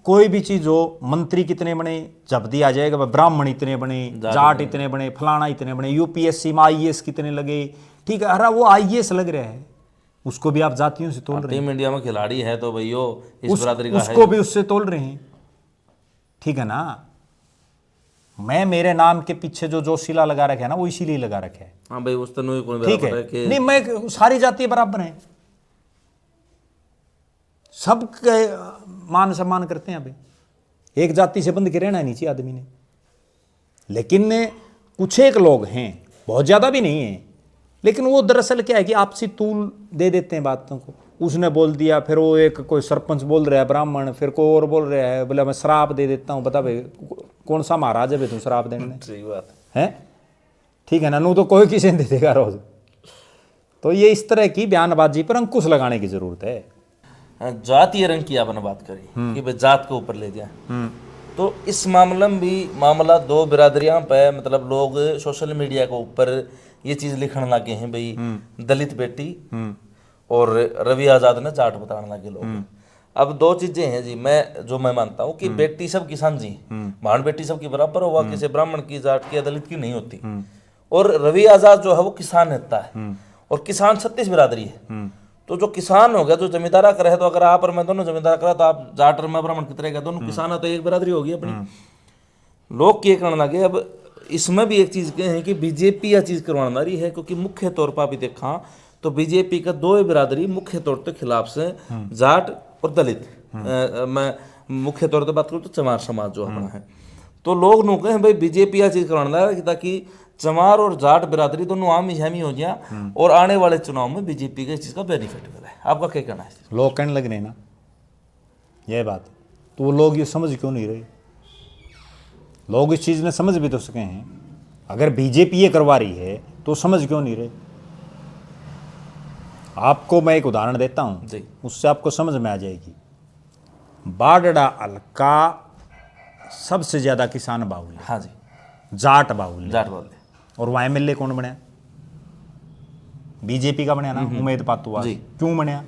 कोई भी चीज हो, मंत्री कितने बने जब्दी आ जाएगा, ब्राह्मण इतने बने, जाट इतने बने, फलाना इतने बने, यूपीएससी में आईएएस कितने लगे, ठीक है। अरे वो आईएएस लग रहा है, उसको भी आप जातियों से तोल रहे हैं। टीम इंडिया में खिलाड़ी है तो भैया इस बरादरी का उसको भी उससे तोल रहे हैं, ठीक है ना। मैं मेरे नाम के पीछे जो जोशीला लगा रखा है ना, वो इसीलिए लगा रखा है। हाँ भाई, उस तनु कोई ठीक बराबर है कि नहीं, मैं सारी जाति बराबर हैं, सब मान सम्मान करते हैं। अभी एक जाति से बंध के रहना नहीं चाहिए आदमी ने। लेकिन कुछ एक लोग हैं, बहुत ज्यादा भी नहीं है, लेकिन वो दरअसल क्या है कि आपसी तूल दे देते हैं बातों को। उसने बोल दिया, फिर वो एक कोई सरपंच बोल रहा है ब्राह्मण, फिर कोई और बोल रहा है बोला मैं श्राप दे देता हूँ। बता भाई कौन सा महाराज है तू श्राप देने? सही बात है, ठीक है ना। नू तो कोई किसी ने दे देगा रोज। तो ये इस तरह की बयानबाजी पर अंकुश लगाने की जरूरत है। जातीय रंग की आपने बात करी कि भाई जात के ऊपर ले जाए, तो इस मामले में भी मामला 2 बिरादरियां पे, मतलब लोग सोशल मीडिया के ऊपर ये चीज लिखने लगे हैं भाई, दलित बेटी और रवि आजाद ने जाट बताने लगे लोग। अब 2 चीजें हैं जी, मैं मानता हूँ कि बेटी सब किसान जी, भाण बेटी सबकी बराबर हुआ, किसी ब्राह्मण की, जाट की या दलित की नहीं होती। और रवि आजाद जो है वो किसान नेता है, और किसान 36 बिरादरी है। तो जो किसान हो गया, जो जमींदारा करे है, तो अगर आप और मैं दोनों जमींदारा करा तो आप जाट और मैं ब्राह्मण की तरह, दोनों किसान है, तो एक बिरादरी होगी अपनी। लोग क्या करने लगे, अब इसमें भी एक चीज है कि बीजेपी यह चीज करवाना रही है, क्योंकि मुख्य तौर पर अभी देखा तो बीजेपी का 2 बिरादरी मुख्य तौर पर खिलाफ से, जाट और दलित। मैं मुख्य तौर पर बात करूँ तो चमार समाज जो अपना है, तो लोग नो कहे भाई बीजेपी यह चीज करवाना रहा है ताकि चमार और जाट बिरादरी दोनों आम सहमी हो गया, और आने वाले चुनाव में बीजेपी का इस चीज का बेनिफिट मिला है। आपका क्या कहना है? लोग कहने लग रहे ना यह बात, तो वो लोग ये समझ क्यों नहीं रहे? लोग इस चीज़ ने समझ भी तो सके हैं। अगर बीजेपी ये करवा रही है तो समझ क्यों नहीं रहे? आपको मैं एक उदाहरण देता हूँ जी। उससे आपको समझ में आ जाएगी। बाडड़ा हल्का सबसे ज़्यादा किसान बाहुल्य, हाँ जी, जाट बाहुल्य, जाट बोलते और वहाँ एमएलए कौन बनया? बीजेपी का बनया ना, उमेद पातुआ। जी। क्यों बनया?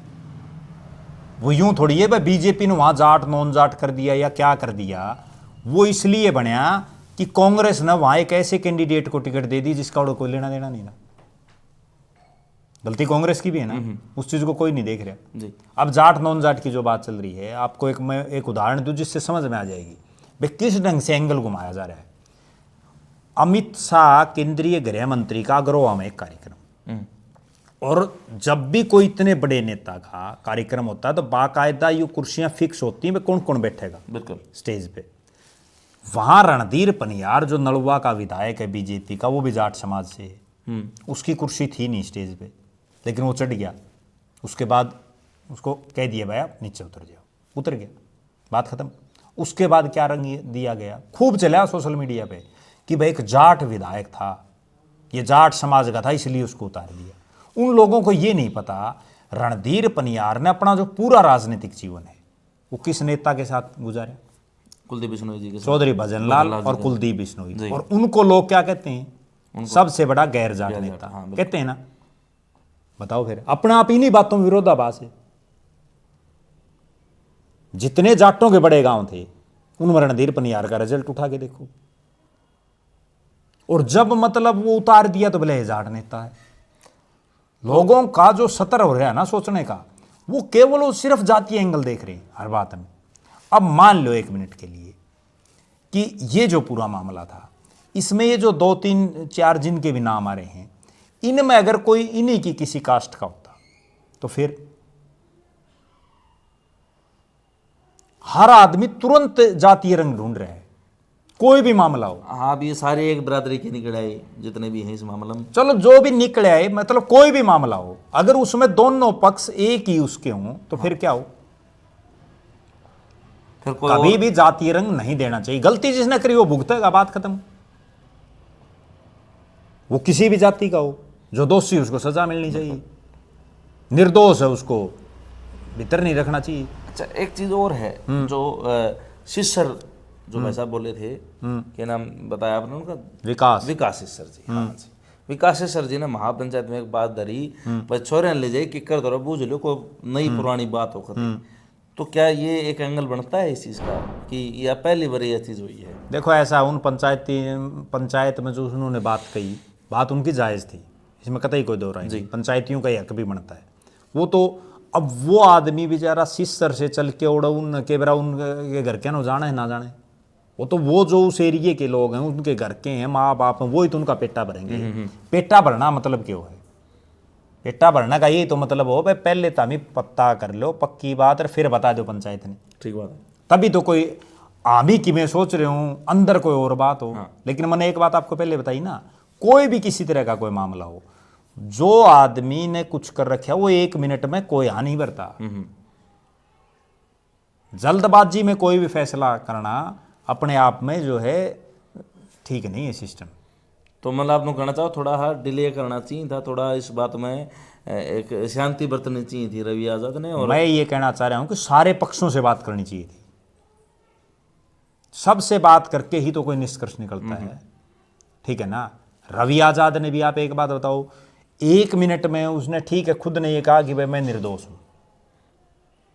वो यूं थोड़ी है भाई बीजेपी ने वहां जाट नॉन जाट कर दिया या क्या कर दिया। वो इसलिए बनया कि कांग्रेस ने वहां एक ऐसे कैंडिडेट को टिकट दे दी जिसका और कोई लेना देना नहीं था। गलती कांग्रेस की भी है ना, उस चीज को कोई नहीं देख रहा जी। अब जाट नॉन जाट की जो बात चल रही है, आपको मैं एक उदाहरण दूं जिससे समझ में आ जाएगी भाई किस ढंग से एंगल घुमाया जा रहा है। अमित शाह केंद्रीय गृह मंत्री का अग्रवा में एक कार्यक्रम, और जब भी कोई इतने बड़े नेता का कार्यक्रम होता है तो बाकायदा ये कुर्सियां फिक्स होती हैं, कौन कौन बैठेगा बिल्कुल स्टेज पे। वहां रणधीर पनियार जो नलवा का विधायक है बीजेपी का, वो भी जाट समाज से है, उसकी कुर्सी थी नहीं स्टेज पे, लेकिन वो चढ़ गया। उसके बाद उसको कह दिया भाई आप नीचे उतर जाओ, उतर गया, बात खत्म। उसके बाद क्या रंग दिया गया, खूब चला सोशल मीडिया पे कि भाई एक जाट विधायक था, ये जाट समाज का था इसलिए उसको उतार दिया। उन लोगों को ये नहीं पता रणधीर पनियार ने अपना जो पूरा राजनीतिक जीवन है वो किस नेता के साथ गुजारा? कुलदीप बिश्नोई जी के साथ। चौधरी भजनलाल और कुलदीप बिश्नोई। और उनको लोग क्या कहते हैं? सबसे बड़ा गैर जाट नेता कहते हैं ना। बताओ फिर, अपने आप इन्हीं बातों में विरोधाभास है। जितने जाटों के बड़े गांव थे उनमें रणधीर पनियार का रिजल्ट उठा के देखो, और जब मतलब वो उतार दिया तो भले जाट नेता है। लोगों का जो सतर हो रहा है ना सोचने का, वो केवल वो सिर्फ जातीय एंगल देख रहे हैं हर बात में। अब मान लो एक मिनट के लिए कि ये जो पूरा मामला था, इसमें ये जो 2-3-4 जिनके भी नाम आ रहे हैं, इनमें अगर कोई इन्हीं की किसी कास्ट का होता तो फिर हर आदमी तुरंत जातीय रंग ढूंढ रहा है, कोई भी मामला हो। हाँ, अब ये सारे एक बिरादरी के निकल आए जितने भी हैं इस मामले में। चलो जो भी निकले आए, मतलब कोई भी मामला हो, अगर उसमें दोनों पक्ष एक ही उसके हों तो फिर क्या हो? फिर कोई कभी भी जातीय रंग नहीं देना चाहिए। गलती जिसने करी वो भुगतेगा, बात खत्म। वो किसी भी जाति का हो, जो दोषी उसको सजा मिलनी चाहिए, निर्दोष है उसको भीतर नहीं रखना चाहिए। अच्छा, एक चीज और है जो शिष्यर जो भाई साहब बोले थे, क्या नाम बताया आपने उनका? विकास शिष्यर जी। हाँ जी, विकास शिष्यर जी ने महापंचायत में एक बात धरी, भाई छोरे ले जाए किकर दौरा बूझ लो, कोई नई पुरानी बात हो खत्म। तो क्या ये एक एंगल बनता है इस चीज का कि यह पहली बार यह चीज हुई है? देखो ऐसा, उन पंचायत में जो उन्होंने बात कही, बात उनकी जायज़ थी, इसमें कतई कोई दो राय नहीं। पंचायतियों का हक भी बनता है वो तो। अब वो आदमी बेचारा सिस्सर से चल के उड़ उन के बरा उनके घर के ना जाने है ना जाने, वो तो वो जो उस एरिए के लोग हैं उनके घर के हैं, माँ बाप हैं, वो ही तो उनका पेटा भरेंगे। पेटा भरना मतलब क्यों है? पेटा भरना का यही तो मतलब हो भाई पहले तो हमें पता कर लो पक्की बात और फिर बता दो पंचायत ने, ठीक बात है। तभी तो कोई आमी की मैं सोच रही हूँ अंदर कोई और बात हो। लेकिन मैंने एक बात आपको पहले बताई ना, कोई भी किसी तरह का कोई मामला हो, जो आदमी ने कुछ कर रखा वो 1 मिनट में कोई हानि नहीं बरता। जल्दबाजी में कोई भी फैसला करना अपने आप में जो है ठीक नहीं है सिस्टम। तो मतलब आपने कहना चाहो थोड़ा हाँ डिले करना चाहिए था, थोड़ा इस बात में एक शांति बरतनी चाहिए थी रवि आजाद ने। और मैं ये कहना चाह रहा हूं कि सारे पक्षों से बात करनी चाहिए थी, सबसे बात करके ही तो कोई निष्कर्ष निकलता है, ठीक है ना। रवि आजाद ने भी, आप एक बात बताओ, 1 मिनट में उसने ठीक है खुद ने ये कहा कि भाई मैं निर्दोष हूं,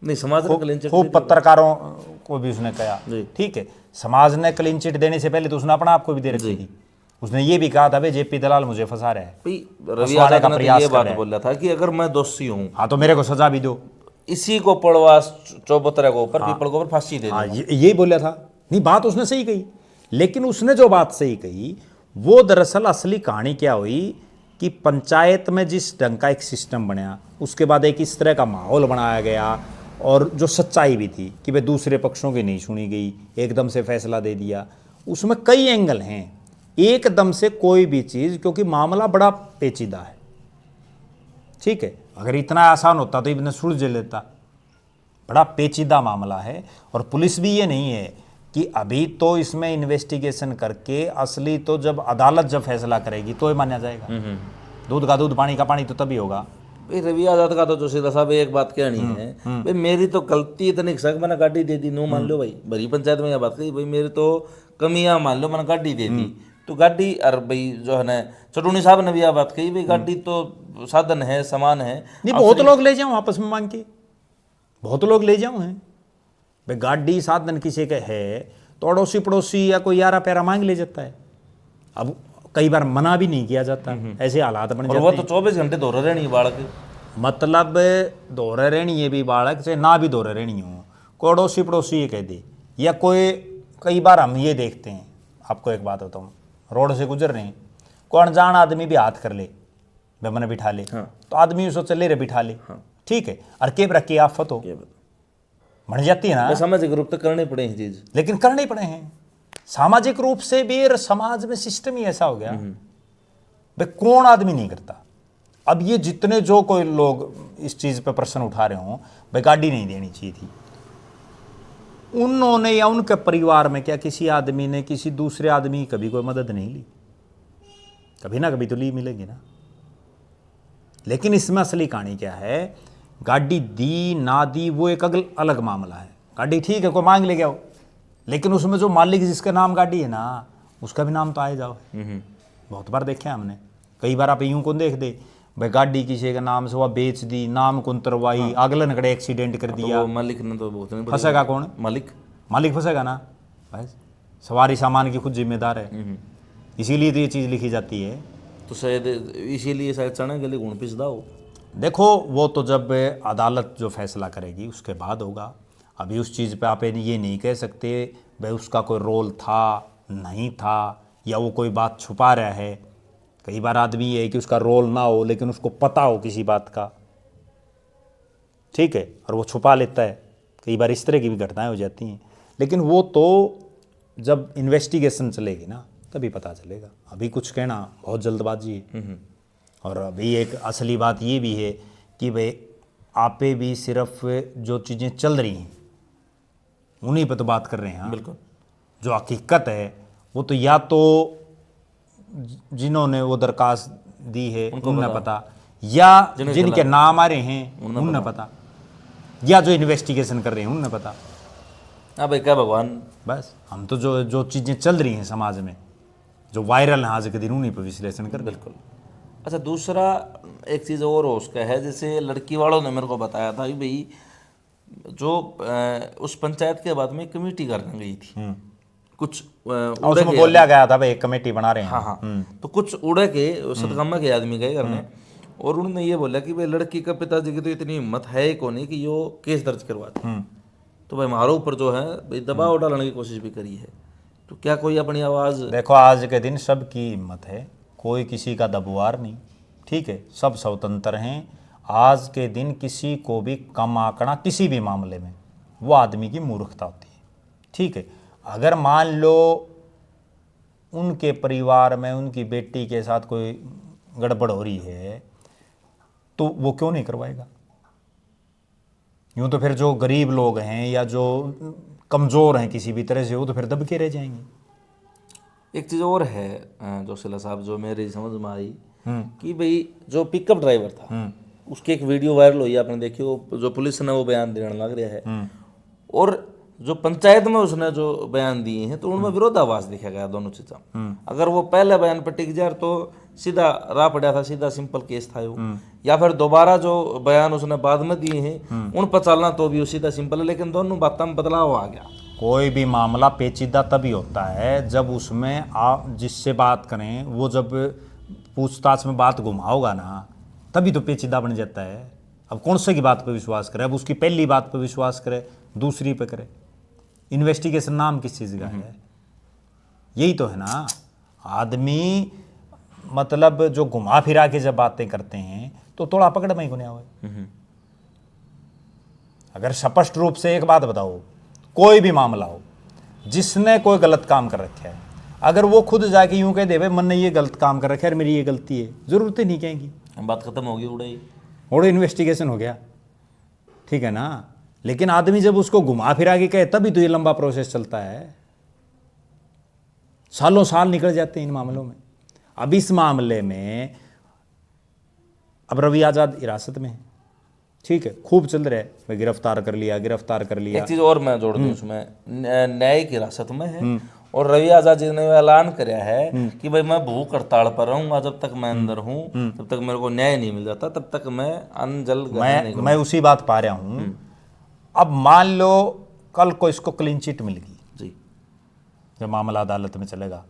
नहीं समाज ने क्लीन चिट खूब पत्रकारों को भी उसने कहा, जी। ठीक है। समाज ने क्लीन चिट देने से पहले तो उसने अपना आपको भी दे रखी थी। उसने ये भी कहा था भाई जेपी दलाल मुझे फंसा रहा है, भाई रवि आजाद ने तो ये बात बोला था कि अगर मैं दोषी हूँ हाँ तो मेरे को सजा भी दो, इसी को पड़वास चौबतरा के ऊपर पीपल के ऊपर फांसी दे दो। हाँ यही बोला था। नहीं, बात उसने सही कही, लेकिन उसने जो बात सही कही वो दरअसल असली कहानी क्या हुई कि पंचायत में जिस ढंग का एक सिस्टम बनया, उसके बाद एक इस तरह का माहौल बनाया गया, और जो सच्चाई भी थी कि भाई दूसरे पक्षों की नहीं सुनी गई, एकदम से फैसला दे दिया, उसमें कई एंगल हैं। एकदम से कोई भी चीज, क्योंकि मामला बड़ा पेचीदा है, ठीक है। अगर इतना आसान होता तो इब्ने सुलझ लेता, बड़ा पेचीदा मामला है। और पुलिस भी ये नहीं है कि अभी तो इसमें इन्वेस्टिगेशन करके असली तो जब अदालत जब फैसला करेगी तो ये माना जाएगा। दूध का दूध पानी का पानी तो तभी होगा। भाई रवि आजाद का तो जोशीला साहब एक बात कहनी है, भाई मेरी तो गलती इतनी सक मैंने गाड़ी दे दी, नो मान लो भाई, भरी पंचायत में यह बात कही, भाई मेरी तो कमियां मान लो, मैंने गाड़ी दे दी तो गाड़ी, और भाई जो है ना चटूनी साहब ने भी यह बात कही, भाई गाड़ी तो साधन है, सामान है। नहीं, बहुत लोग ले जाऊं आपस में मांग के, बहुत लोग ले जाऊं हैं भाई, गाड़ी साधन किसी के है तो अड़ोसी पड़ोसी या कोई यारा प्यारा मांग ले जाता है। अब कई बार मना भी नहीं किया जाता, ऐसे हालात बन और जाते वो हैं। तो 24 घंटे दौड़ रहनी है बालक, मतलब दौरे रहनी है भी बालक से ना भी दौरे रहनी हो, कोई अड़ोसी पड़ोसी ये कह दे, या कोई, कई बार हम ये देखते हैं, आपको एक बात बताऊँ, रोड से गुजर रहे हैं, कोई अनजान आदमी भी हाथ कर ले, भाई मैंने बिठा ले, तो आदमी उसको चले रहे बिठा ले, ठीक है, और के रखी आफत हो बढ़ जाती है ना। सामाजिक रूप तक करने पड़े हैं चीज, लेकिन करने ही पड़े हैं सामाजिक रूप से भी। और समाज में सिस्टम ही ऐसा हो गया भाई, कौन आदमी नहीं करता। अब ये जितने जो कोई लोग इस चीज पे प्रश्न उठा रहे हों, भाई गाड़ी नहीं देनी चाहिए थी, उन्होंने या उनके परिवार में क्या किसी आदमी ने किसी दूसरे आदमी की कभी कोई मदद नहीं ली? कभी ना कभी तो ली मिलेगी ना। लेकिन इसमें असली कहानी क्या है, गाड़ी दी ना दी वो एक अलग मामला है। गाड़ी ठीक है, कोई मांग ले गया हो, लेकिन उसमें जो मालिक जिसके नाम गाड़ी है ना, उसका भी नाम तो आए जाओ। बहुत बार देखे हमने, कई बार आप यूं कौन देख दे भाई गाड़ी किसी के नाम से वह बेच दी, नाम कौन तरवाई, अगले नकड़े एक्सीडेंट कर दिया, तो मालिक ने तो बहुत नहीं फंसेगा कौन? मालिक फंसेगा ना भाई, सवारी सामान की खुद जिम्मेदार है, इसीलिए तो ये चीज़ लिखी जाती है। तो शायद इसीलिए शायद चढ़ने के लिए गुण पिसदा हो। देखो वो तो जब अदालत जो फैसला करेगी उसके बाद होगा। अभी उस चीज़ पे आप ये नहीं कह सकते भाई उसका कोई रोल था नहीं था, या वो कोई बात छुपा रहा है। कई बार आदमी ये है कि उसका रोल ना हो लेकिन उसको पता हो किसी बात का, ठीक है, और वो छुपा लेता है। कई बार इस तरह की भी घटनाएं हो जाती हैं, लेकिन वो तो जब इन्वेस्टिगेशन चलेगी ना तभी पता चलेगा। अभी कुछ कहना बहुत जल्दबाजी है। और अभी एक असली बात ये भी है कि भाई आप पे भी सिर्फ जो चीज़ें चल रही हैं उन्हीं पे तो बात कर रहे हैं। बिल्कुल, जो हकीकत है वो तो या तो जिन्होंने वो दरखास्त दी है उन्हें पता, या जिनके नाम आ रहे हैं उन्हें पता, या जो इन्वेस्टिगेशन कर रहे हैं उन्हें पता। हाँ भाई क्या भगवान, बस हम तो जो चीज़ें चल रही हैं समाज में, जो वायरल हैं आज के दिन, उन्हीं पर विश्लेषण कर। बिल्कुल। अच्छा, दूसरा एक चीज़ और उसका है, जैसे लड़की वालों ने मेरे को बताया था कि भाई जो उस पंचायत के बाद में कमेटी करने गई थी, कुछ उसमें बोला गया था भाई एक कमेटी बना रहे हैं। हाँ, तो कुछ उड़े के सदगम्मा के आदमी गए करने, और उन्होंने ये बोला कि भाई लड़की का पिताजी की तो इतनी हिम्मत है को नहीं कि यो केस दर्ज करवाते, तो भाई हमारे ऊपर जो है भाई दबाव डालने की कोशिश भी करी है। तो क्या कोई अपनी आवाज़, देखो आज के दिन सबकी हिम्मत है, कोई किसी का दबुआर नहीं, ठीक है, सब स्वतंत्र हैं। आज के दिन किसी को भी कम आंकना किसी भी मामले में वो आदमी की मूर्खता होती है, ठीक है। अगर मान लो उनके परिवार में उनकी बेटी के साथ कोई गड़बड़ हो रही है तो वो क्यों नहीं करवाएगा? यूँ तो फिर जो गरीब लोग हैं या जो कमज़ोर हैं किसी भी तरह से, वो तो फिर दब के रह जाएंगे। एक चीज़ और है जोशीला साहब जो मेरी समझ में आई कि भाई जो पिकअप ड्राइवर था उसकी एक वीडियो वायरल हुई, आपने देखी, वो जो पुलिस ने वो बयान देने लग रहा है, और जो पंचायत में उसने जो बयान दिए हैं तो उनमें विरोधाभास दिखा गया दोनों चीज़ों। अगर वो पहले बयान पर टिक जाए तो सीधा राह पड़ा था, सीधा सिंपल केस था वो, या फिर दोबारा जो बयान उसने बाद में दिए हैं उन पर चलना तो भी सीधा सिंपल है, लेकिन दोनों बातों में बदलाव आ गया। कोई भी मामला पेचीदा तभी होता है जब उसमें आप जिससे बात करें वो जब पूछताछ में बात घुमाओगा ना, तभी तो पेचीदा बन जाता है। अब कौन से की बात पर विश्वास करे? अब उसकी पहली बात पर विश्वास करे, दूसरी पे करे? इन्वेस्टिगेशन नाम किस चीज़ का है? यही तो है ना। आदमी मतलब जो घुमा फिरा के जब बातें करते हैं तो थोड़ा पकड़ में ही गुनिया हुआ। अगर स्पष्ट रूप से एक बात बताओ, कोई भी मामला हो जिसने कोई गलत काम कर रखा है अगर वो खुद जाके यूं कह दे भाई मन ने ये गलत काम कर रखा है, मेरी ये गलती है, जरूरत ही नहीं कहेंगी, बात खत्म होगी उड़ाई। और इन्वेस्टिगेशन हो गया, ठीक है ना। लेकिन आदमी जब उसको घुमा फिरा के कहे तभी तो ये लंबा प्रोसेस चलता है, सालों साल निकल जाते हैं इन मामलों में। अब इस मामले में अब रवि आजाद हिरासत में है, ठीक है, खूब चल रहा है भाई, गिरफ्तार कर लिया, गिरफ्तार कर लिया। एक चीज और मैं जोड़ दूं उसमें, न्यायिक हिरासत में है और रवि आजाद जी ने ऐलान कराया है कि भाई मैं भूख हड़ताल पर रहूंगा, जब तक मैं अंदर हूं तब तक मेरे को न्याय नहीं मिल जाता, तब तक मैं अन्न जल ग्रहण नहीं मैं उसी बात पा रहा हूं। अब मान लो कल को इसको क्लीन चिट मिल गई जी, जब मामला अदालत में चलेगा,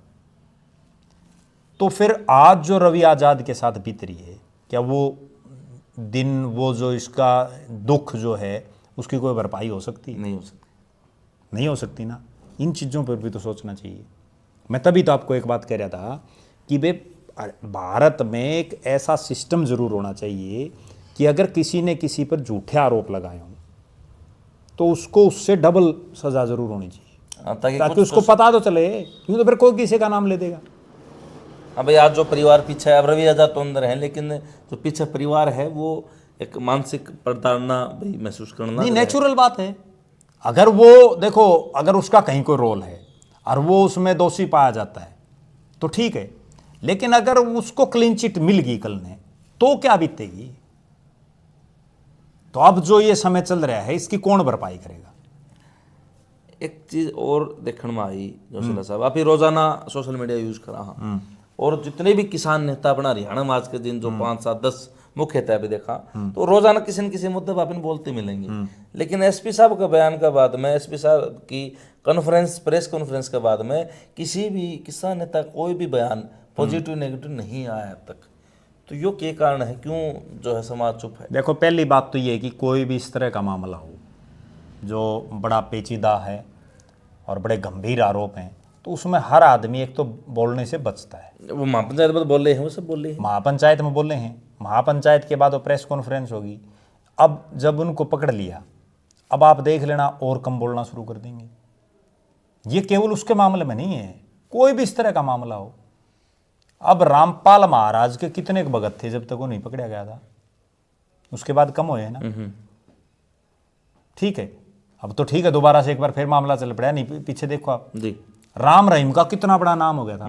तो फिर आज जो रवि आजाद के साथ बीत रही है, क्या वो दिन, वो जो इसका दुख जो है उसकी कोई भरपाई हो सकती है? नहीं हो सकती, नहीं हो सकती ना। इन चीज़ों पर भी तो सोचना चाहिए। मैं तभी तो आपको एक बात कह रहा था कि भाई भारत में एक ऐसा सिस्टम जरूर होना चाहिए कि अगर किसी ने किसी पर झूठे आरोप लगाए हों तो उसको उससे डबल सजा जरूर होनी चाहिए, ताकि उसको पता तो चले, क्यों तो फिर कोई किसी का नाम ले देगा। अब भाई आज जो परिवार पीछे है, अब रवि आजाद तो अंदर है, लेकिन जो पीछे परिवार है वो एक मानसिक प्रताड़ना भाई महसूस करना नहीं, नेचुरल बात है। अगर वो देखो, अगर उसका कहीं कोई रोल है और वो उसमें दोषी पाया जाता है तो ठीक है, लेकिन अगर उसको क्लीन चिट मिल गई कल ने तो क्या बीतेगी? तो अब जो ये समय चल रहा है इसकी कौन भरपाई करेगा? एक चीज और देखने में आई जोशीला साहब, आप ही रोजाना सोशल मीडिया यूज करा हाँ, और जितने भी किसान नेता अपना हरियाणा में आज के दिन जो 5, 7, 10 मुख्य है अभी देखा, तो रोजाना किसी न किसी मुद्दे पर अपन बोलते मिलेंगे। लेकिन एसपी साहब के बयान के बाद में, एसपी साहब की प्रेस कॉन्फ्रेंस के बाद में किसी भी किसान नेता कोई भी बयान पॉजिटिव नेगेटिव नहीं आया अब तक। तो यो क्या कारण है, क्यों जो है समाज चुप है? देखो, पहली बात तो ये है कि कोई भी इस तरह का मामला हो जो बड़ा पेचीदा है और बड़े गंभीर आरोप हैं, तो उसमें हर आदमी एक तो बोलने से बचता है। वो महापंचायत में तो बोल रहे हैं, वो सब बोल रहे हैं, महापंचायत में बोले हैं, महापंचायत के बाद वो प्रेस कॉन्फ्रेंस होगी। अब जब उनको पकड़ लिया, अब आप देख लेना और कम बोलना शुरू कर देंगे। ये केवल उसके मामले में नहीं है, कोई भी इस तरह का मामला हो। अब रामपाल महाराज के कितने भगत थे जब तक वो नहीं पकड़ा गया था, उसके बाद कम हुए हैं ना, ठीक है। अब तो ठीक है, दोबारा से एक बार फिर मामला चल पड़ा, नहीं पीछे देखो आप जी, राम रहीम का कितना बड़ा नाम हो गया था,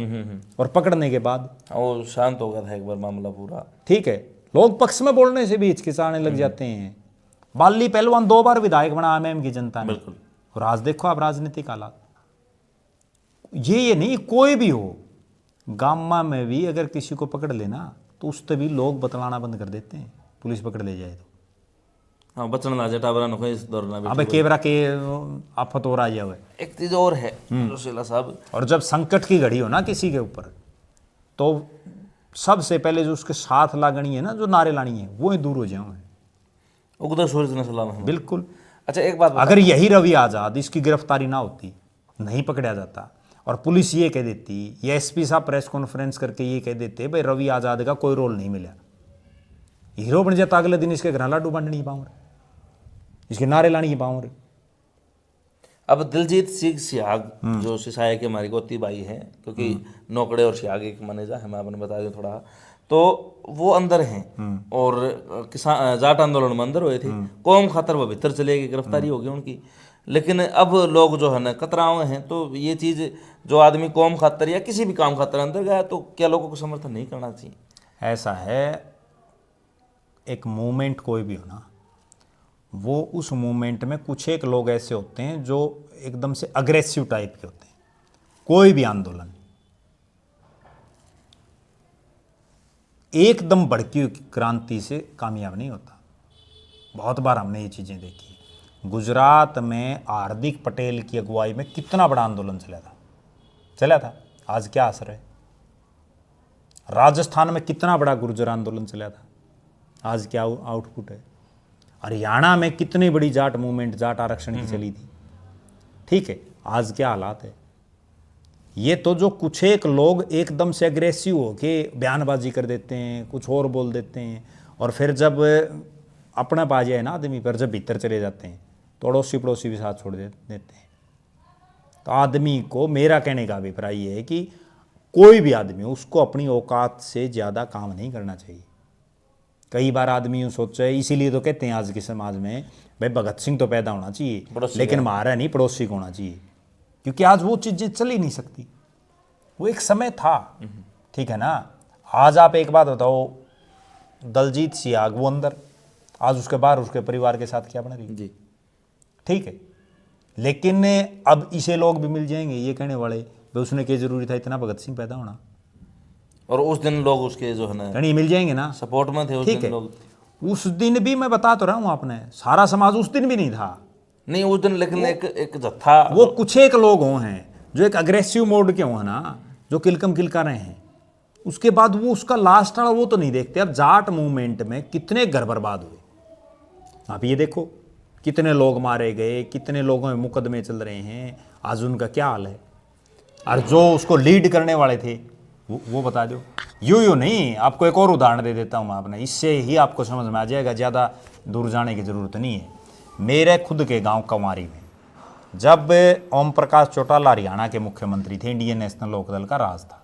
और पकड़ने के बाद वो शांत हो गया था एक बार मामला पूरा, ठीक है। लोग पक्ष में बोलने से भी हिचकिचाने लग जाते हैं। बाली पहलवान 2 बार विधायक बना एमएम की जनता ने, बिल्कुल। और आज देखो आप राजनीतिक हालात। ये नहीं, कोई भी हो, गामा में भी अगर किसी को पकड़ लेना तो उससे भी लोग बतलाना बंद कर देते हैं, पुलिस पकड़ ले जाए तो। हाँ, बचन ना जटा बरा नको इस दौर ना अबे केवरा के आफत हो रहा है। एक चीज और है जोशीला साहब, और जब संकट की घड़ी हो ना किसी के ऊपर, तो सबसे पहले जो उसके साथ लागणी है ना, जो नारे लानी है, वो ही दूर हो जाए। उगता सूरज ने सलाम है। बिल्कुल। अच्छा एक बात अगर यही रवि आजाद, इसकी गिरफ्तारी ना होती, नहीं पकड़ा जाता, और पुलिस ये कह देती, या एसपी साहब प्रेस कॉन्फ्रेंस करके ये कह देते भाई रवि आजाद का कोई रोल नहीं मिला, हीरो बन जाता, अगले दिन इसके घर लाडू बांटनी पाऊँ, इसके नारे लानी पाऊँ। अब दिलजीत सिंह सियाग जो सिसाया के हमारी गोती भाई हैं, क्योंकि नौकड़े और सियाग एक मैनेजर है, मैं आपने बता दूं थोड़ा, तो वो अंदर हैं और किसान जाट आंदोलन में अंदर हुए थे, कौम खातर वो भीतर चले गए, गिरफ्तारी हो गई उनकी। लेकिन अब लोग जो है ना कतरा हुए हैं, तो ये चीज़ जो आदमी कौम खातर या किसी भी काम खातर अंदर गया, तो क्या लोगों को समर्थन नहीं करना चाहिए? ऐसा है, एक मूवमेंट कोई भी हो ना, वो उस मूवमेंट में कुछ एक लोग ऐसे होते हैं जो एकदम से अग्रेसिव टाइप के होते हैं। कोई भी आंदोलन एकदम भड़की हुई क्रांति से कामयाब नहीं होता। बहुत बार हमने ये चीज़ें देखी। गुजरात में हार्दिक पटेल की अगुवाई में कितना बड़ा आंदोलन चला था, आज क्या असर है। राजस्थान में कितना बड़ा गुर्जर आंदोलन चला था, आज क्या आउटपुट है। हरियाणा में कितनी बड़ी जाट मूवमेंट, जाट आरक्षण की चली थी, ठीक है, आज क्या हालात है। ये तो जो कुछ एक लोग एकदम से अग्रेसिव होके बयानबाजी कर देते हैं, कुछ और बोल देते हैं, और फिर जब अपना पा जाए ना आदमी पर, जब भीतर चले जाते हैं तो अड़ोसी पड़ोसी भी साथ छोड़ देते हैं। तो आदमी को, मेरा कहने का अभिप्राय ये है कि कोई भी आदमी हो, उसको अपनी औकात से ज़्यादा काम नहीं करना चाहिए। कई बार आदमी यूँ सोच रहे, इसीलिए तो कहते हैं आज के समाज में भाई भगत सिंह तो पैदा होना चाहिए, लेकिन हमारा नहीं पड़ोसी को होना चाहिए, क्योंकि आज वो चीज़ें चल ही नहीं सकती। वो एक समय था, ठीक है ना। आज आप एक बात बताओ, दलजीत सियाग वो अंदर, आज उसके बाहर उसके परिवार के साथ क्या बना रही जी, ठीक है। लेकिन अब इसे लोग भी मिल जाएंगे ये कहने वाले भाई उसने क्या जरूरी था इतना भगत सिंह पैदा होना, और उस दिन लोग उसके जो है ना यानी मिल जाएंगे ना, सपोर्ट में थे उस ठीक दिन है। लोग। उस दिन भी मैं बता तो रहा हूँ आपने, सारा समाज उस दिन भी नहीं था। नहीं उस दिन, लेकिन एक जत्था, वो कुछ एक लोग हो हैं जो एक अग्रेसिव मोड के हो ना, जो किलकम किलका रहे हैं, उसके बाद वो उसका लास्ट वाला वो तो नहीं देखते। अब जाट मूवमेंट में कितने घर बर्बाद हुए, आप ये देखो, कितने लोग मारे गए, कितने लोगों में मुकदमे चल रहे हैं, आज उनका क्या हाल है। और जो उसको लीड करने वाले थे वो बता दो। यूं नहीं, आपको एक और उदाहरण दे देता हूँ आपने, इससे ही आपको समझ में आ जाएगा, ज़्यादा दूर जाने की ज़रूरत नहीं है। मेरे खुद के गांव कंवारी में जब ओम प्रकाश चौटाला हरियाणा के मुख्यमंत्री थे, इंडियन नेशनल लोकदल का राज था,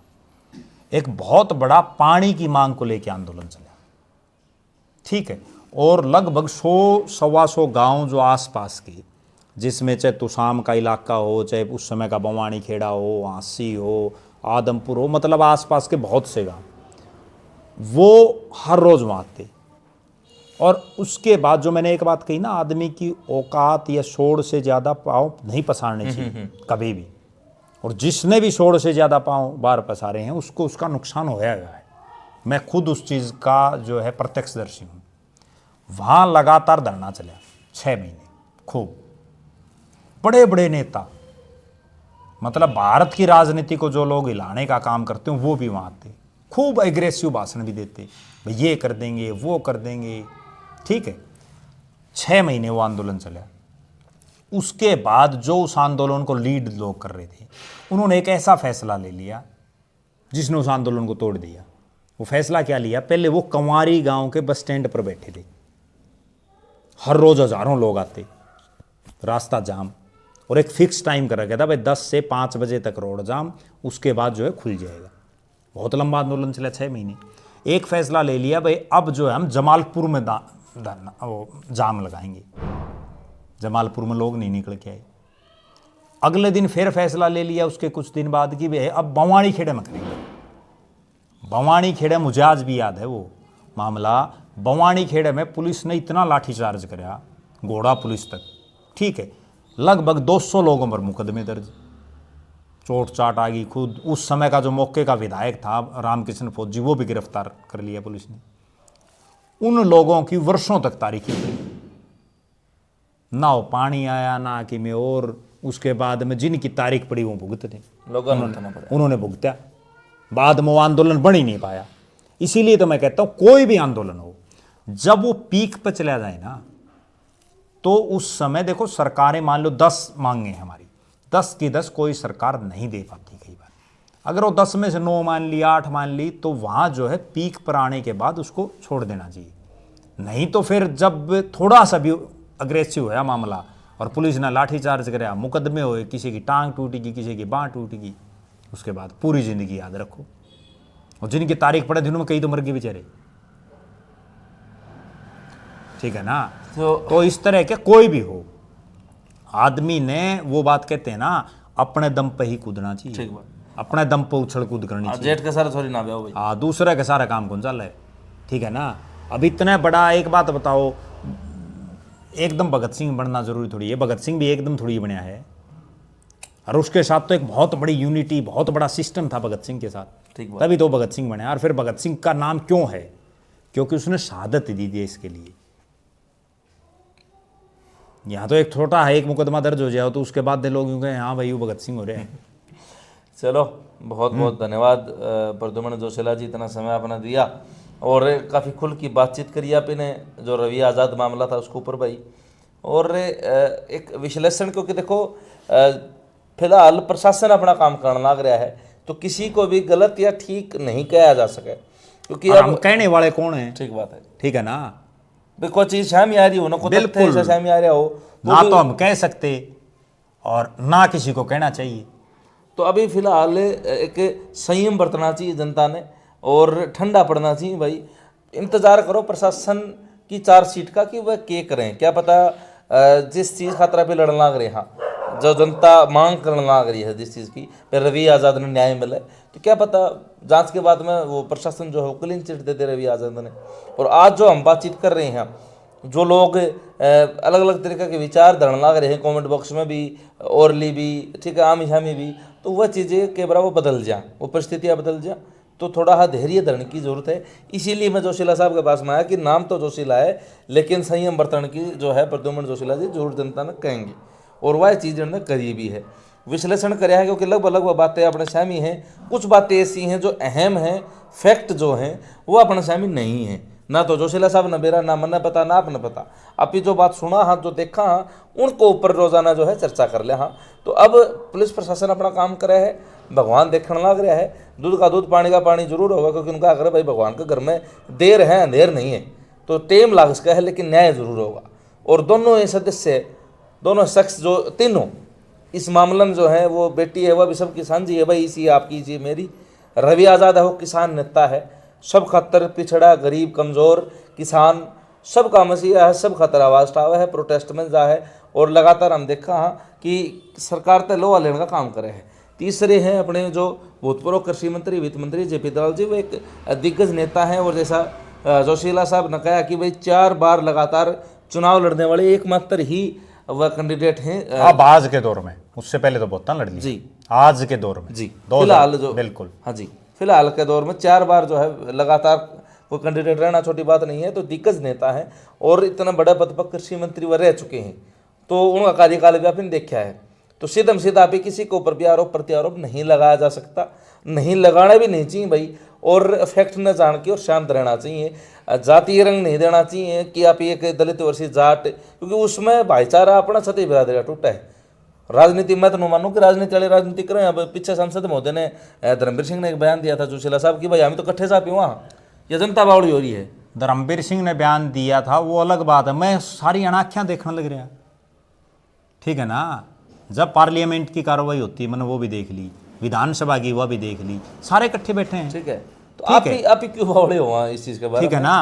एक बहुत बड़ा पानी की मांग को लेकर आंदोलन चला, ठीक है। और लगभग 100-125 गांव जो आसपास के, जिसमें चाहे तुसाम का इलाका हो, चाहे उस समय का बवानी खेड़ा हो, आंसी हो, आदमपुर हो, मतलब आसपास के बहुत से गांव, वो हर रोज़ वहाँ थे। और उसके बाद जो मैंने एक बात कही ना, आदमी की औकात या शोर से ज़्यादा पाँव नहीं पसारने चाहिए कभी भी, और जिसने भी शोर से ज़्यादा पाँव बाहर पसारे हैं उसको उसका नुकसान होया गया है। मैं खुद उस चीज़ का जो है प्रत्यक्षदर्शी हूँ। वहाँ लगातार धरना चला 6 महीने, खूब बड़े बड़े नेता, मतलब भारत की राजनीति को जो लोग हिलाने का काम करते हैं वो भी वहाँ थे, खूब एग्रेसिव भाषण भी देते, भाई ये कर देंगे वो कर देंगे, ठीक है। 6 महीने वो आंदोलन चला। उसके बाद जो उस आंदोलन को लीड लोग कर रहे थे, उन्होंने एक ऐसा फैसला ले लिया जिसने उस आंदोलन को तोड़ दिया। वो फैसला क्या लिया, पहले वो कंवारी गांव के बस स्टैंड पर बैठे थे, हर रोज हजारों लोग आते, रास्ता जाम, और एक फिक्स टाइम कर रखा था भाई 10 से 5 बजे तक रोड जाम, उसके बाद जो है खुल जाएगा। बहुत लंबा आंदोलन चला 6 महीने। एक फैसला ले लिया भाई अब जो है हम जमालपुर में जाम लगाएंगे, जमालपुर में लोग नहीं निकल के आए। अगले दिन फिर फैसला ले लिया उसके कुछ दिन बाद कि भाई अब बवानी खेड़े में करेंगे। बवानी खेड़े, मुझे आज भी याद है वो मामला, बवानी खेड़े में पुलिस ने इतना लाठीचार्ज कराया, घोड़ा पुलिस तक, ठीक है। लगभग 200 लोगों पर मुकदमे दर्ज, चोट चाट आ गई। खुद उस समय का जो मौके का विधायक था रामकृष्ण फौजी, वो भी गिरफ्तार कर लिया पुलिस ने। उन लोगों की वर्षों तक तारीखी पड़ी, ना वो पानी आया ना कि में, और उसके बाद में जिनकी तारीख पड़ी वो भुगतते, उन्होंने भुगता। बाद में वो आंदोलन बढ़ ही नहीं पाया। इसीलिए तो मैं कहता हूँ कोई भी आंदोलन हो, जब वो पीक पर चला जाए ना, तो उस समय देखो सरकारें मान लो 10 मांगे हमारी, 10 की 10 कोई सरकार नहीं दे पाती कई बार। अगर वो 10 में से 9 मान ली, 8 मान ली, तो वहाँ जो है पीक पर आने के बाद उसको छोड़ देना चाहिए। नहीं तो फिर जब थोड़ा सा भी अग्रेसिव है मामला और पुलिस ने लाठीचार्ज कराया, मुकदमे हुए, किसी की टांग टूटेगी, किसी की बाँह टूटेगी, उसके बाद पूरी ज़िंदगी याद रखो। और जिनकी तारीख पड़े दिनों में कई तो मर गए बेचारे, ठीक है ना। तो इस तरह के कोई भी हो, आदमी ने वो बात कहते हैं ना, अपने दम पे ही कूदना चाहिए, अपने दम पे उछल कूद करनी चाहिए। जेठ के सारे थोड़ी ना भाई, हाँ, दूसरे के सारा काम कौन चल रहा है, ठीक है ना। अब इतना बड़ा, एक बात बताओ, एकदम भगत सिंह बनना जरूरी थोड़ी है, भगत सिंह भी एकदम थोड़ी बनया है। और उसके साथ तो एक बहुत बड़ी यूनिटी, बहुत बड़ा सिस्टम था भगत सिंह के साथ, तभी तो भगत सिंह बने। और फिर भगत सिंह का नाम क्यों है, क्योंकि उसने शहादत दी थी इसके लिए। यहाँ तो एक छोटा है, एक मुकदमा दर्ज हो जाए तो उसके बाद लोग यूँ कहें हाँ भाई वो भगत सिंह हो रहे हैं। चलो बहुत बहुत धन्यवाद प्रद्युम्न जोशीला जी, इतना समय आपने दिया और काफ़ी खुल की बातचीत करी आपने, जो रवि आज़ाद मामला था उसके ऊपर भाई, और एक विश्लेषण, क्योंकि देखो फिलहाल प्रशासन अपना काम करने लग रहा है, तो किसी को भी गलत या ठीक नहीं कहा जा सके, क्योंकि अब कहने वाले कौन है, ठीक बात है, ठीक है ना। कोई चीज़ सामने आ रही हो ना, कोई तथ्य सहमी आ रहा हो ना तो हम कह सकते और ना किसी को कहना चाहिए। तो अभी फिलहाल एक संयम बरतना चाहिए जनता ने और ठंडा पड़ना चाहिए भाई। इंतजार करो प्रशासन की चार्जशीट का कि वह क्या करें, क्या पता जिस चीज़ खतरा पे लड़न लाग रहे हैं, जो जनता मांग करने लाग रही है जिस चीज़ की, फिर रवि आज़ाद ने न्याय मिले तो क्या पता जांच के बाद में वो प्रशासन जो है क्लीन चिट दे दे रवि आज़ाद ने। और आज जो हम बातचीत कर रहे हैं, जो लोग अलग अलग तरीके के विचार धरने लग रहे हैं कमेंट बॉक्स में भी, ओरली भी, ठीक है, आमी शामी भी, तो वह चीज़ें के बराबर बदल जाए, वो परिस्थितियाँ बदल जाए, तो थोड़ा हाँ धैर्य धरने की जरूरत है। इसीलिए मैं जोशीला साहब के पास में आया कि नाम तो जोशीला है लेकिन संयम बरतन की जो है प्रद्युम्न जोशीला जी जरूर जनता ने कहेंगे, और वह चीज़ उन्होंने करी भी है, विश्लेषण कराया है, क्योंकि लगभग लगभग बातें अपने शामी हैं। कुछ बातें ऐसी हैं जो अहम हैं, फैक्ट जो हैं वो अपने शामी नहीं है, ना तो जोशीला साहब ने मेरा ना मन पता ना आपने पता, अभी जो बात सुना हाँ, जो देखा हाँ, उनको ऊपर रोजाना जो है चर्चा कर लिया हाँ। तो अब पुलिस प्रशासन अपना काम करे है, भगवान देखने लग रहा है, दूध का दूध पानी का पानी जरूर होगा, क्योंकि उनका अगर भाई भगवान के घर में देर है अंधेर नहीं है, तो टेम लाग सका है लेकिन न्याय जरूर होगा। और दोनों ये सदस्य, दोनों शख्स जो तीनों इस मामले में जो है, वो बेटी है वह भी सबकी साझी है भाई, इसी आपकी जी मेरी। रवि आज़ाद है वो किसान नेता है, सब खतर पिछड़ा गरीब कमज़ोर किसान सबका मसीहा है, सब खतर आवाज़ उठावा है, प्रोटेस्ट में जा है, और लगातार हम देखा हाँ कि सरकार तो लोहा लेने का काम करे है। तीसरे हैं अपने जो भूतपूर्व कृषि मंत्री वित्त मंत्री जेपी दलाल जी, वो एक दिग्गज नेता हैं, और जैसा जोशीला साहब ने कहा कि भाई 4 बार लगातार चुनाव लड़ने वाले एकमात्र ही वह कैंडिडेट हैं अब आज के दौर में, उससे पहले तो बहुत लड़ ली जी, आज के दौर में जी फिलहाल जो बिल्कुल हाँ जी, फिलहाल के दौर में 4 बार जो है लगातार कोई कैंडिडेट रहना छोटी बात नहीं है, तो दिग्गज नेता है और इतना बड़ा पद पर कृषि मंत्री वह रह चुके हैं, तो उनका कार्यकाल भी आपने देखा है। तो सीधम सीधा भी किसी के ऊपर भी आरोप प्रत्यारोप नहीं लगाया जा सकता, नहीं लगाना भी नहीं चाहिए भाई, और फैक्ट न जान के और शांत रहना चाहिए, जातीय रंग नहीं देना चाहिए कि आप एक दलित वर्षी जाट, क्योंकि उसमें भाईचारा अपना छठी बिरादरी का टूटा है। राजनीति मैं तो मानूँ कि राजनीति वाले राजनीति करें। अब पीछे सांसद महोदय ने धर्मवीर सिंह ने एक बयान दिया था जोशीला साहब की भाई हम तो कट्ठे साहब वहाँ, ये जनता बावड़ी हो रही है। धर्मवीर सिंह ने बयान दिया था वो अलग बात है, मैं सारी अनाख्यां देखने लग रहा, ठीक है ना। जब पार्लियामेंट की कार्रवाई होती है मैंने वो भी देख ली, विधानसभा की वह भी देख ली, सारे इकट्ठे बैठे हैं, ठीक है। तो आप ही क्यों बावड़े हो इस चीज़ के बारे में, ठीक है ना।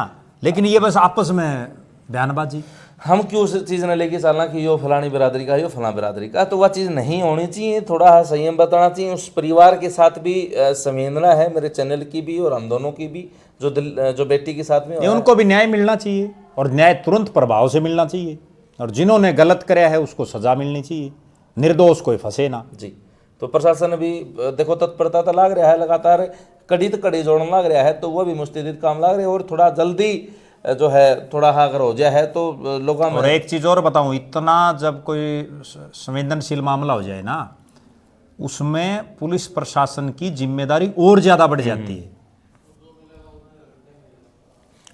लेकिन ये बस आपस में बयानबाजी, हम क्यों उस चीज़ ने लेके चलना कि यो फलानी बिरादरी का, यो फलां बिरादरी का, तो वह चीज़ नहीं होनी चाहिए। थोड़ा संयम बताना चाहिए। उस परिवार के साथ भी संवेदना है, मेरे चैनल की भी और हम दोनों की भी, जो बेटी के साथ में उनको भी न्याय मिलना चाहिए, और न्याय तुरंत प्रभाव से मिलना चाहिए, और जिन्होंने गलत कराया है उसको सजा मिलनी चाहिए, निर्दोष कोई फंसे ना जी। तो प्रशासन भी देखो तत्परता तो लाग रहा है, लगातार कड़ी तो कड़ी जोड़ने लग रहा है, तो वह भी मुस्तैद काम लाग रहे हैं, और थोड़ा जल्दी जो है थोड़ा अगर हो जाए है तो लोगों में। और एक चीज़ और बताऊं, इतना जब कोई संवेदनशील मामला हो जाए ना, उसमें पुलिस प्रशासन की जिम्मेदारी और ज़्यादा बढ़ जाती है।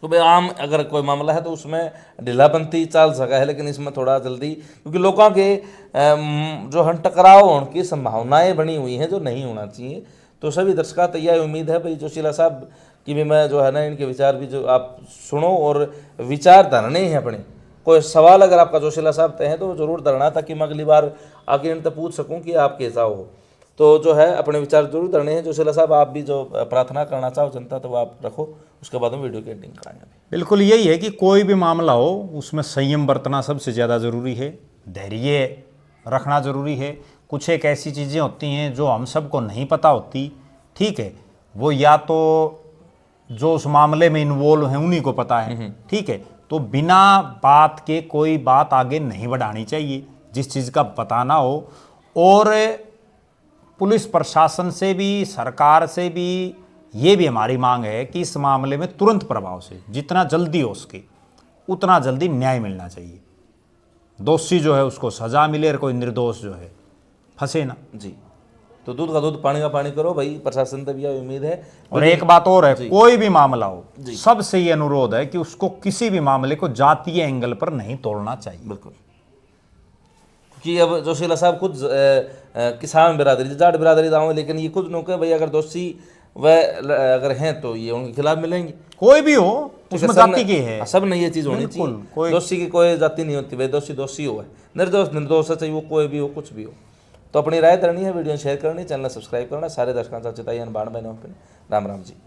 तो भाई आम अगर कोई मामला है तो उसमें ढीलापंथी चाल सका है, लेकिन इसमें थोड़ा जल्दी, क्योंकि लोगों के जो है टकराव होने की संभावनाएं बनी हुई हैं जो नहीं होना चाहिए। तो सभी दर्शकों तो यह उम्मीद है भाई जोशीला साहब कि भी मैं जो है ना इनके विचार भी जो आप सुनो और विचार धरने हैं अपने। कोई सवाल अगर आपका जोशीला साहब तय है तो जरूर धरना, ताकि मैं अगली बार आके इनसे पूछ सकूं कि आप कैसा हो। तो जो है अपने विचार जरूर धरने हैं। जोशीला साहब आप भी जो प्रार्थना करना चाहो जनता तो वो आप रखो, उसके बाद हम वीडियो की एडिटिंग कराएंगे। बिल्कुल यही है कि कोई भी मामला हो उसमें संयम बरतना सबसे ज़्यादा ज़रूरी है, धैर्य रखना ज़रूरी है। कुछ एक ऐसी चीज़ें होती हैं जो हम सबको नहीं पता होती, ठीक है, वो या तो जो उस मामले में इन्वॉल्व हैं उन्हीं को पता है, ठीक है। तो बिना बात के कोई बात आगे नहीं बढ़ानी चाहिए जिस चीज़ का पता ना हो। और पुलिस प्रशासन से भी, सरकार से भी ये भी हमारी मांग है कि इस मामले में तुरंत प्रभाव से जितना जल्दी हो सके उतना जल्दी न्याय मिलना चाहिए। दोषी जो है उसको सज़ा मिले और कोई निर्दोष जो है फंसे ना। जी। तो दूध का दूध पानी का पानी करो भाई, प्रशासन से भी यह उम्मीद है। और एक बात और है, कोई भी मामला हो सबसे ये अनुरोध है कि उसको किसी भी मामले को जातीय एंगल पर नहीं तोड़ना चाहिए। बिल्कुल, कि अब जोशीला साहब खुद किसान बिरादरी जाट बिरादरी दाव, लेकिन ये खुद नो के भाई अगर दोषी वह अगर हैं तो ये उनके खिलाफ मिलेंगे। कोई भी हो ठीक है, उसमें सब जाति न- की है। सब नहीं ये चीज़ होनी बिल्कुल, चाहिए। कोई- दोषी की कोई जाति नहीं होती भाई, दोषी दोषी हो है, निर्दोष निर्दोष है, चाहे वो कोई भी हो, कुछ भी हो। तो अपनी राय करनी है, वीडियो शेयर करनी, चैनल सब्सक्राइब करना, सारे दर्शकों से चिताई अनबाण बहनों। राम राम जी।